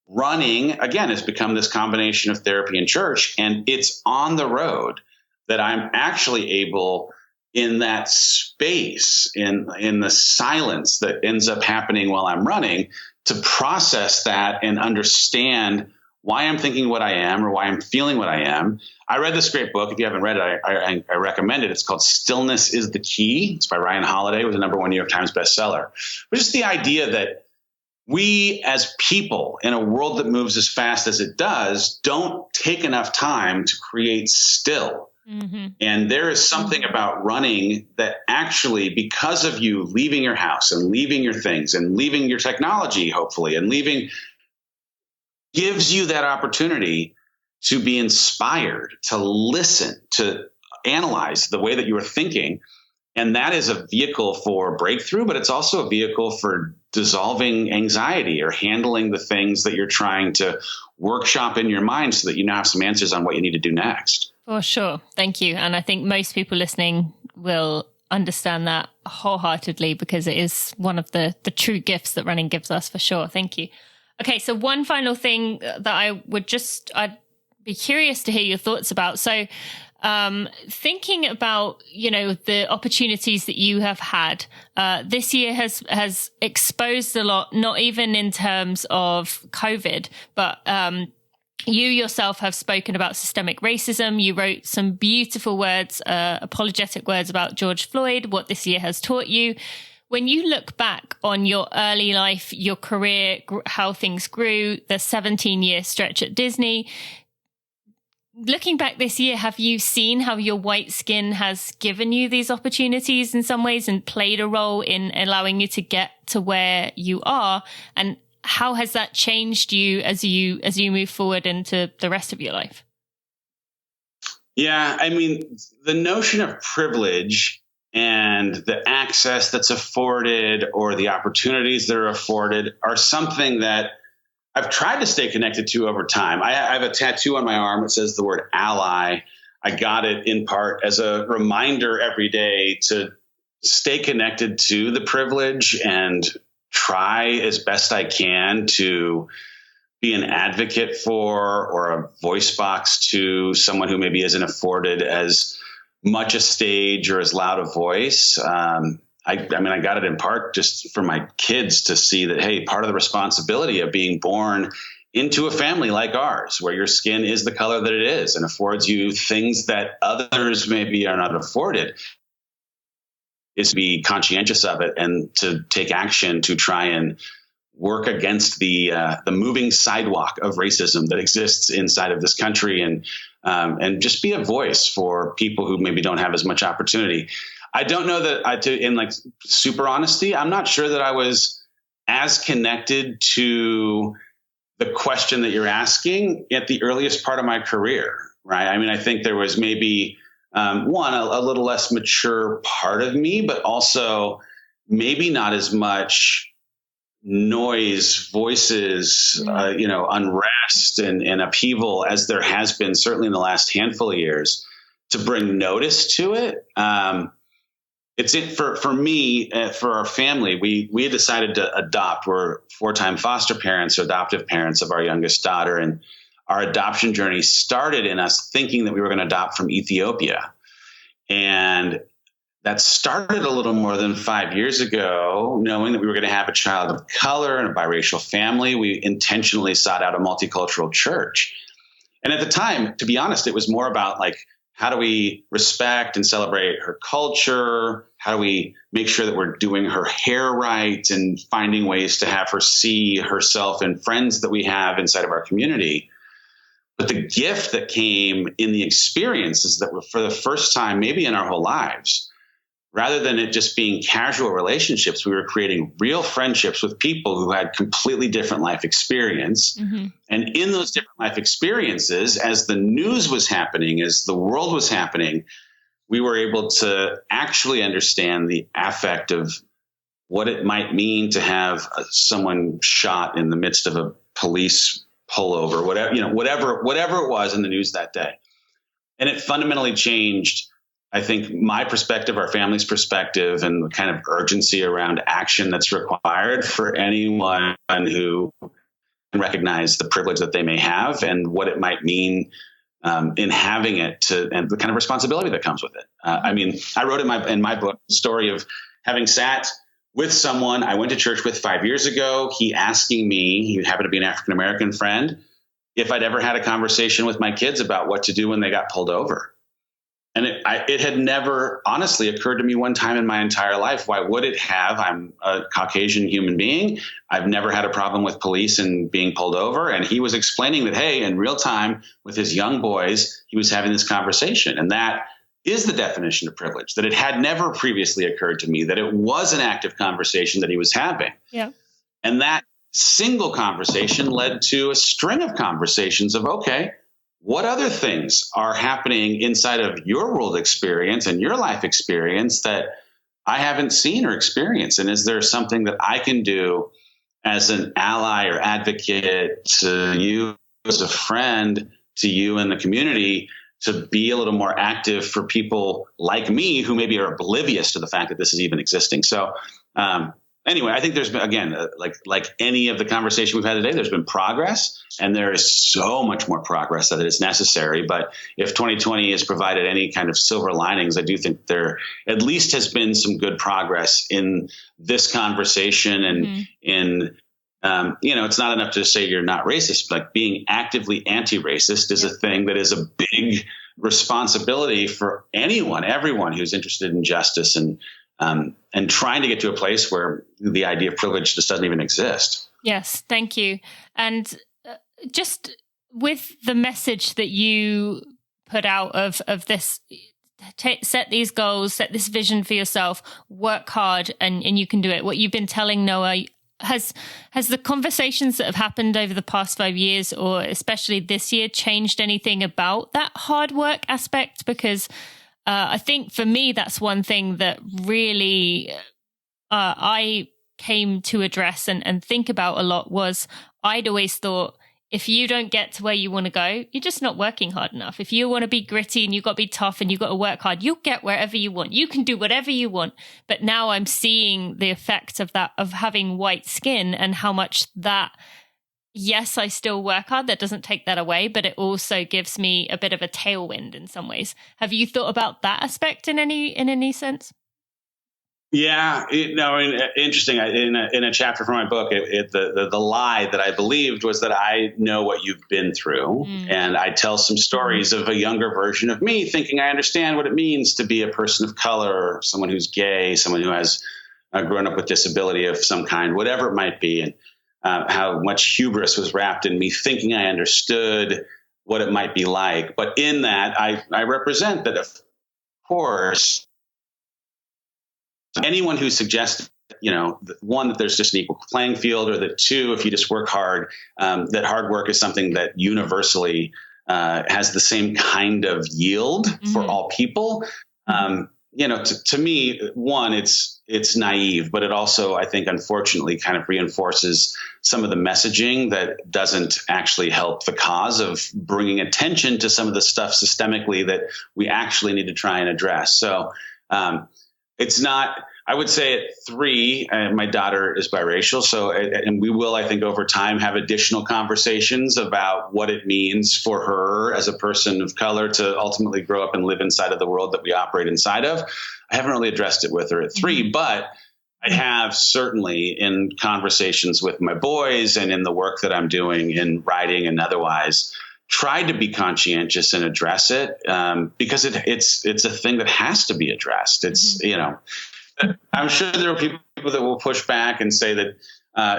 running, again, has become this combination of therapy and church. And it's on the road that I'm actually able, in that space, in the silence that ends up happening while I'm running, to process that and understand why I'm thinking what I am or why I'm feeling what I am. I read this great book. If you haven't read it, I recommend it. It's called Stillness is the Key. It's by Ryan Holiday. It was a #1 New York Times bestseller. But just the idea that we as people in a world that moves as fast as it does don't take enough time to create still. Mm-hmm. And there is something about running that actually, because of you leaving your house and leaving your things and leaving your technology, hopefully, and gives you that opportunity to be inspired, to listen, to analyze the way that you are thinking. And that is a vehicle for breakthrough, but it's also a vehicle for dissolving anxiety or handling the things that you're trying to workshop in your mind so that you now have some answers on what you need to do next. For sure. Thank you. And I think most people listening will understand that wholeheartedly, because it is one of the true gifts that running gives us, for sure. Thank you. Okay. So one final thing that I'd be curious to hear your thoughts about. So thinking about, the opportunities that you have had, this year has exposed a lot, not even in terms of COVID, but you yourself have spoken about systemic racism. You wrote some beautiful words, apologetic words about George Floyd, what this year has taught you. When you look back on your early life, your career, how things grew, the 17-year stretch at Disney, looking back this year, have you seen how your white skin has given you these opportunities in some ways and played a role in allowing you to get to where you are? And how has that changed you as you move forward into the rest of your life? Yeah, I mean, the notion of privilege and the access that's afforded or the opportunities that are afforded are something that I've tried to stay connected to over time. I have a tattoo on my arm that says the word ally. I got it in part as a reminder every day to stay connected to the privilege and try as best I can to be an advocate for or a voice box to someone who maybe isn't afforded as much a stage or as loud a voice. I got it in part just for my kids to see that, hey, part of the responsibility of being born into a family like ours, where your skin is the color that it is and affords you things that others maybe are not afforded, is to be conscientious of it and to take action to try and work against the moving sidewalk of racism that exists inside of this country, and just be a voice for people who maybe don't have as much opportunity. I don't know that in like super honesty, I'm not sure that I was as connected to the question that you're asking at the earliest part of my career, right? I mean, I think there was maybe a little less mature part of me, but also maybe not as much noise, voices, unrest and upheaval as there has been certainly in the last handful of years to bring notice to it. For me, for our family, we had decided to adopt. We're 4-time foster parents or adoptive parents of our youngest daughter. And our adoption journey started in us thinking that we were going to adopt from Ethiopia. And that started a little more than 5 years ago, knowing that we were going to have a child of color and a biracial family. We intentionally sought out a multicultural church. And at the time, to be honest, it was more about like, how do we respect and celebrate her culture? How do we make sure that we're doing her hair right and finding ways to have her see herself and friends that we have inside of our community? But the gift that came in the experience is that for the first time, maybe in our whole lives, rather than it just being casual relationships, we were creating real friendships with people who had completely different life experience. Mm-hmm. And in those different life experiences, as the news was happening, as the world was happening, we were able to actually understand the affect of what it might mean to have someone shot in the midst of a police pullover, whatever it was in the news that day. And it fundamentally changed, I think, my perspective, our family's perspective, and the kind of urgency around action that's required for anyone who can recognize the privilege that they may have and what it might mean in having it, and the kind of responsibility that comes with it. I wrote in my book the story of having sat with someone I went to church with 5 years ago. He asking me, he happened to be an African-American friend, if I'd ever had a conversation with my kids about what to do when they got pulled over. And it had never honestly occurred to me one time in my entire life. Why would it have? I'm a Caucasian human being. I've never had a problem with police and being pulled over. And he was explaining that, hey, in real time with his young boys, he was having this conversation. And that is the definition of privilege, that it had never previously occurred to me, that it was an active conversation that he was having. Yeah. And that single conversation led to a string of conversations of, okay, what other things are happening inside of your world experience and your life experience that I haven't seen or experienced? And is there something that I can do as an ally or advocate to you, as a friend to you in the community, to be a little more active for people like me who maybe are oblivious to the fact that this is even existing. So anyway, I think there's been, again, like any of the conversation we've had today, there's been progress, and there is so much more progress that is necessary. But if 2020 has provided any kind of silver linings, I do think there at least has been some good progress in this conversation and in it's not enough to say you're not racist. Like being actively anti-racist is a thing that is a big responsibility for everyone who's interested in justice and trying to get to a place where the idea of privilege just doesn't even exist. Yes, thank you. And just with the message that you put out of this, set these goals, set this vision for yourself, work hard, and you can do it. What you've been telling Noah, has the conversations that have happened over the past 5 years, or especially this year, changed anything about that hard work aspect? Because I think for me, that's one thing that really I came to address and think about a lot. Was I'd always thought, if you don't get to where you want to go, you're just not working hard enough. If you want to be gritty and you've got to be tough and you've got to work hard, you'll get wherever you want. You can do whatever you want. But now I'm seeing the effect of that, of having white skin, and how much that, yes, I still work hard. That doesn't take that away, but it also gives me a bit of a tailwind in some ways. Have you thought about that aspect in any sense? Yeah, interesting. In a chapter from my book, the lie that I believed was that I know what you've been through, and I tell some stories of a younger version of me, thinking I understand what it means to be a person of color, someone who's gay, someone who has grown up with disability of some kind, whatever it might be, and how much hubris was wrapped in me thinking I understood what it might be like. But in that, I represent that, of course. Anyone who suggests, one, that there's just an equal playing field, or that two, if you just work hard, that hard work is something that universally has the same kind of yield for all people. To me, one, it's naive, but it also, I think, unfortunately, kind of reinforces some of the messaging that doesn't actually help the cause of bringing attention to some of the stuff systemically that we actually need to try and address. So, it's not, I would say at 3, my daughter is biracial. So, and we will, I think, over time have additional conversations about what it means for her as a person of color to ultimately grow up and live inside of the world that we operate inside of. I haven't really addressed it with her at 3, but I have certainly in conversations with my boys and in the work that I'm doing in writing and otherwise, tried to be conscientious and address it, because it's a thing that has to be addressed. It's, I'm sure there are people that will push back and say that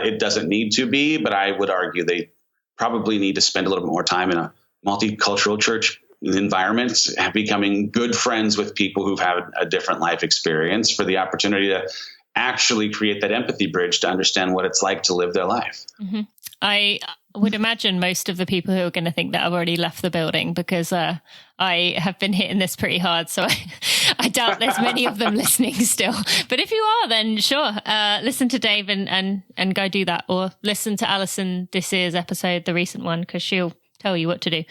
it doesn't need to be, but I would argue they probably need to spend a little bit more time in a multicultural church environment, becoming good friends with people who've had a different life experience, for the opportunity to actually create that empathy bridge to understand what it's like to live their life. I would imagine most of the people who are going to think that have already left the building, because I have been hitting this pretty hard. So I doubt there's many of them listening still. But if you are, then sure, listen to Dave and go do that. Or listen to Alison Desir's episode, the recent one, because she'll tell you what to do.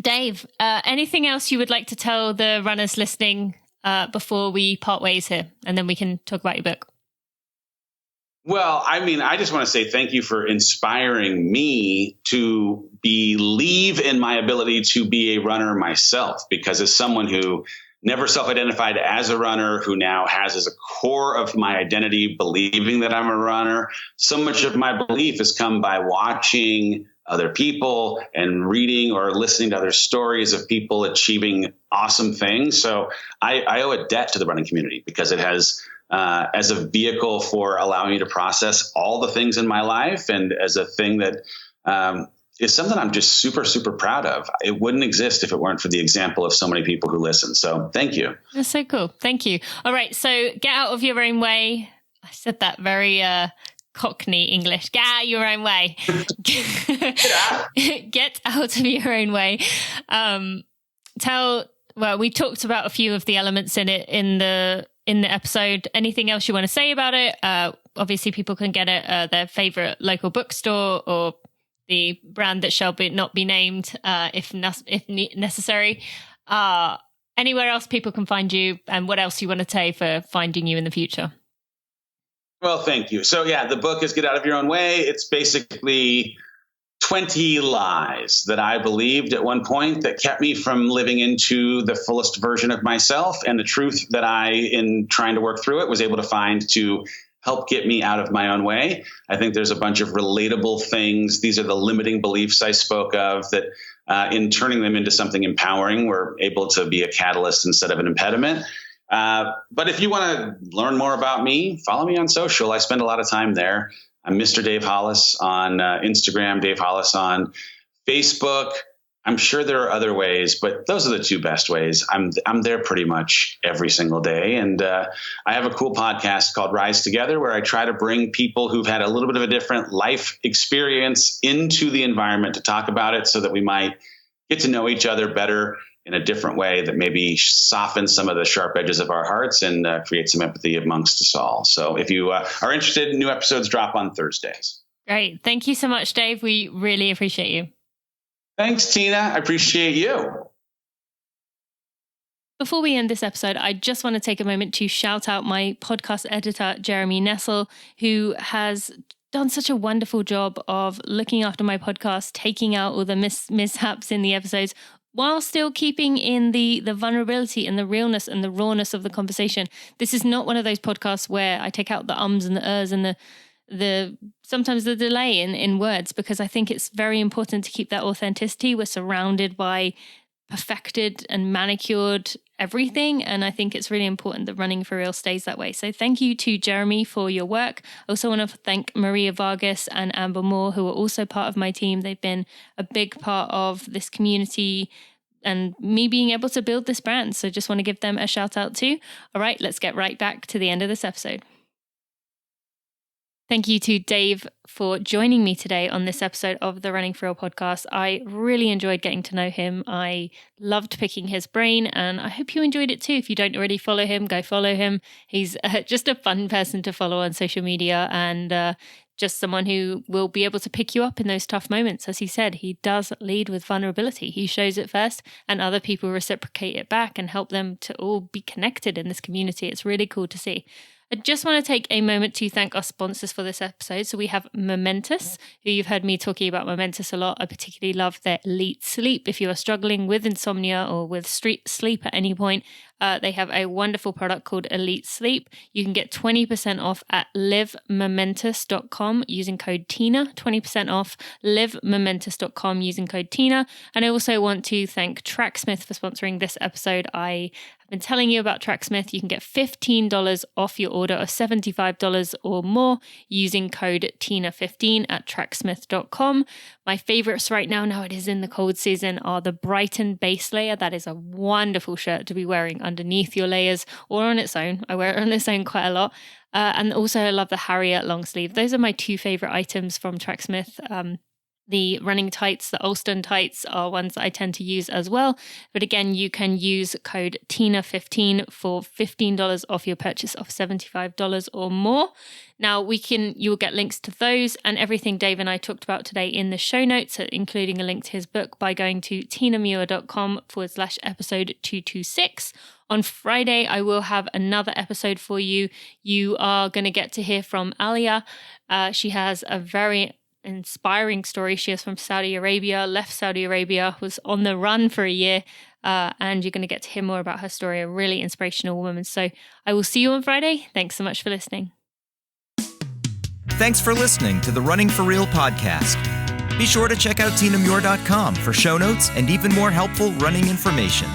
Dave, anything else you would like to tell the runners listening before we part ways here? And then we can talk about your book. Well, I just want to say thank you for inspiring me to believe in my ability to be a runner myself, because as someone who never self-identified as a runner, who now has as a core of my identity believing that I'm a runner, so much of my belief has come by watching other people and reading or listening to other stories of people achieving awesome things. So I owe a debt to the running community, because it has as a vehicle for allowing me to process all the things in my life, and as a thing that is something I'm just super, super proud of. It wouldn't exist if it weren't for the example of so many people who listen. So thank you. That's so cool. Thank you. All right. So get out of your own way. I said that very Cockney English. Get out of your own way. Get out of your own way. We talked about a few of the elements in it in the episode. Anything else you want to say about it? Obviously, people can get it at their favorite local bookstore, or the brand that shall not be named if necessary. Anywhere else people can find you, and what else you want to say for finding you in the future? Well, thank you. So yeah, the book is Get Out of Your Own Way. It's basically 20 lies that I believed at one point that kept me from living into the fullest version of myself, and the truth that I, in trying to work through it, was able to find to help get me out of my own way. I think there's a bunch of relatable things. These are the limiting beliefs I spoke of that in turning them into something empowering, we're able to be a catalyst instead of an impediment. But if you want to learn more about me, follow me on social. I spend a lot of time there. I'm Mr. Dave Hollis on Instagram, Dave Hollis on Facebook. I'm sure there are other ways, but those are the two best ways. I'm there pretty much every single day. And I have a cool podcast called Rise Together, where I try to bring people who've had a little bit of a different life experience into the environment to talk about it, so that we might get to know each other better in a different way that maybe softens some of the sharp edges of our hearts and create some empathy amongst us all. So if you are interested, new episodes drop on Thursdays. Great. Thank you so much, Dave. We really appreciate you. Thanks, Tina. I appreciate you. Before we end this episode, I just want to take a moment to shout out my podcast editor, Jeremy Nessel, who has done such a wonderful job of looking after my podcast, taking out all the mishaps in the episodes, while still keeping in the vulnerability and the realness and the rawness of the conversation. This is not one of those podcasts where I take out the ums and the ers and the sometimes the delay in words, because I think it's very important to keep that authenticity. We're surrounded by perfected and manicured everything, and I think it's really important that Running for Real stays that way. So thank you to Jeremy for your work. I also want to thank Maria Vargas and Amber Moore, who are also part of my team. They've been a big part of this community and me being able to build this brand. So just want to give them a shout out too. All right, let's get right back to the end of this episode. Thank you to Dave for joining me today on this episode of the Running for Real podcast. I really enjoyed getting to know him. I loved picking his brain, and I hope you enjoyed it too. If you don't already follow him, go follow him. He's just a fun person to follow on social media, and just someone who will be able to pick you up in those tough moments. As he said, he does lead with vulnerability. He shows it first, and other people reciprocate it back and help them to all be connected in this community. It's really cool to see. I just want to take a moment to thank our sponsors for this episode. So we have Momentous, who you've heard me talking about Momentous a lot. I particularly love their Elite Sleep. If you are struggling with insomnia or with sleep at any point, they have a wonderful product called Elite Sleep. You can get 20% off at livemomentous.com using code TINA, 20% off livemomentous.com using code TINA. And I also want to thank Tracksmith for sponsoring this episode. I have been telling you about Tracksmith. You can get $15 off your order of $75 or more using code TINA15 at tracksmith.com. My favorites right now it is in the cold season, are the Brighton base layer. That is a wonderful shirt to be wearing underneath your layers or on its own. I wear it on its own quite a lot. And also I love the Harrier long sleeve. Those are my two favorite items from Tracksmith. The running tights, the Alston tights, are ones that I tend to use as well. But again, you can use code TINA15 for $15 off your purchase of $75 or more. Now, you will get links to those and everything Dave and I talked about today in the show notes, including a link to his book, by going to tinamuir.com/episode 226. On Friday, I will have another episode for you. You are going to get to hear from Alia. She has a very inspiring story. She is from Saudi Arabia, left Saudi Arabia, was on the run for a year, and you're going to get to hear more about her story. A really inspirational woman. So I will see you on Friday. Thanks so much for listening. Thanks for listening to the Running for Real podcast. Be sure to check out tinamuir.com for show notes and even more helpful running information.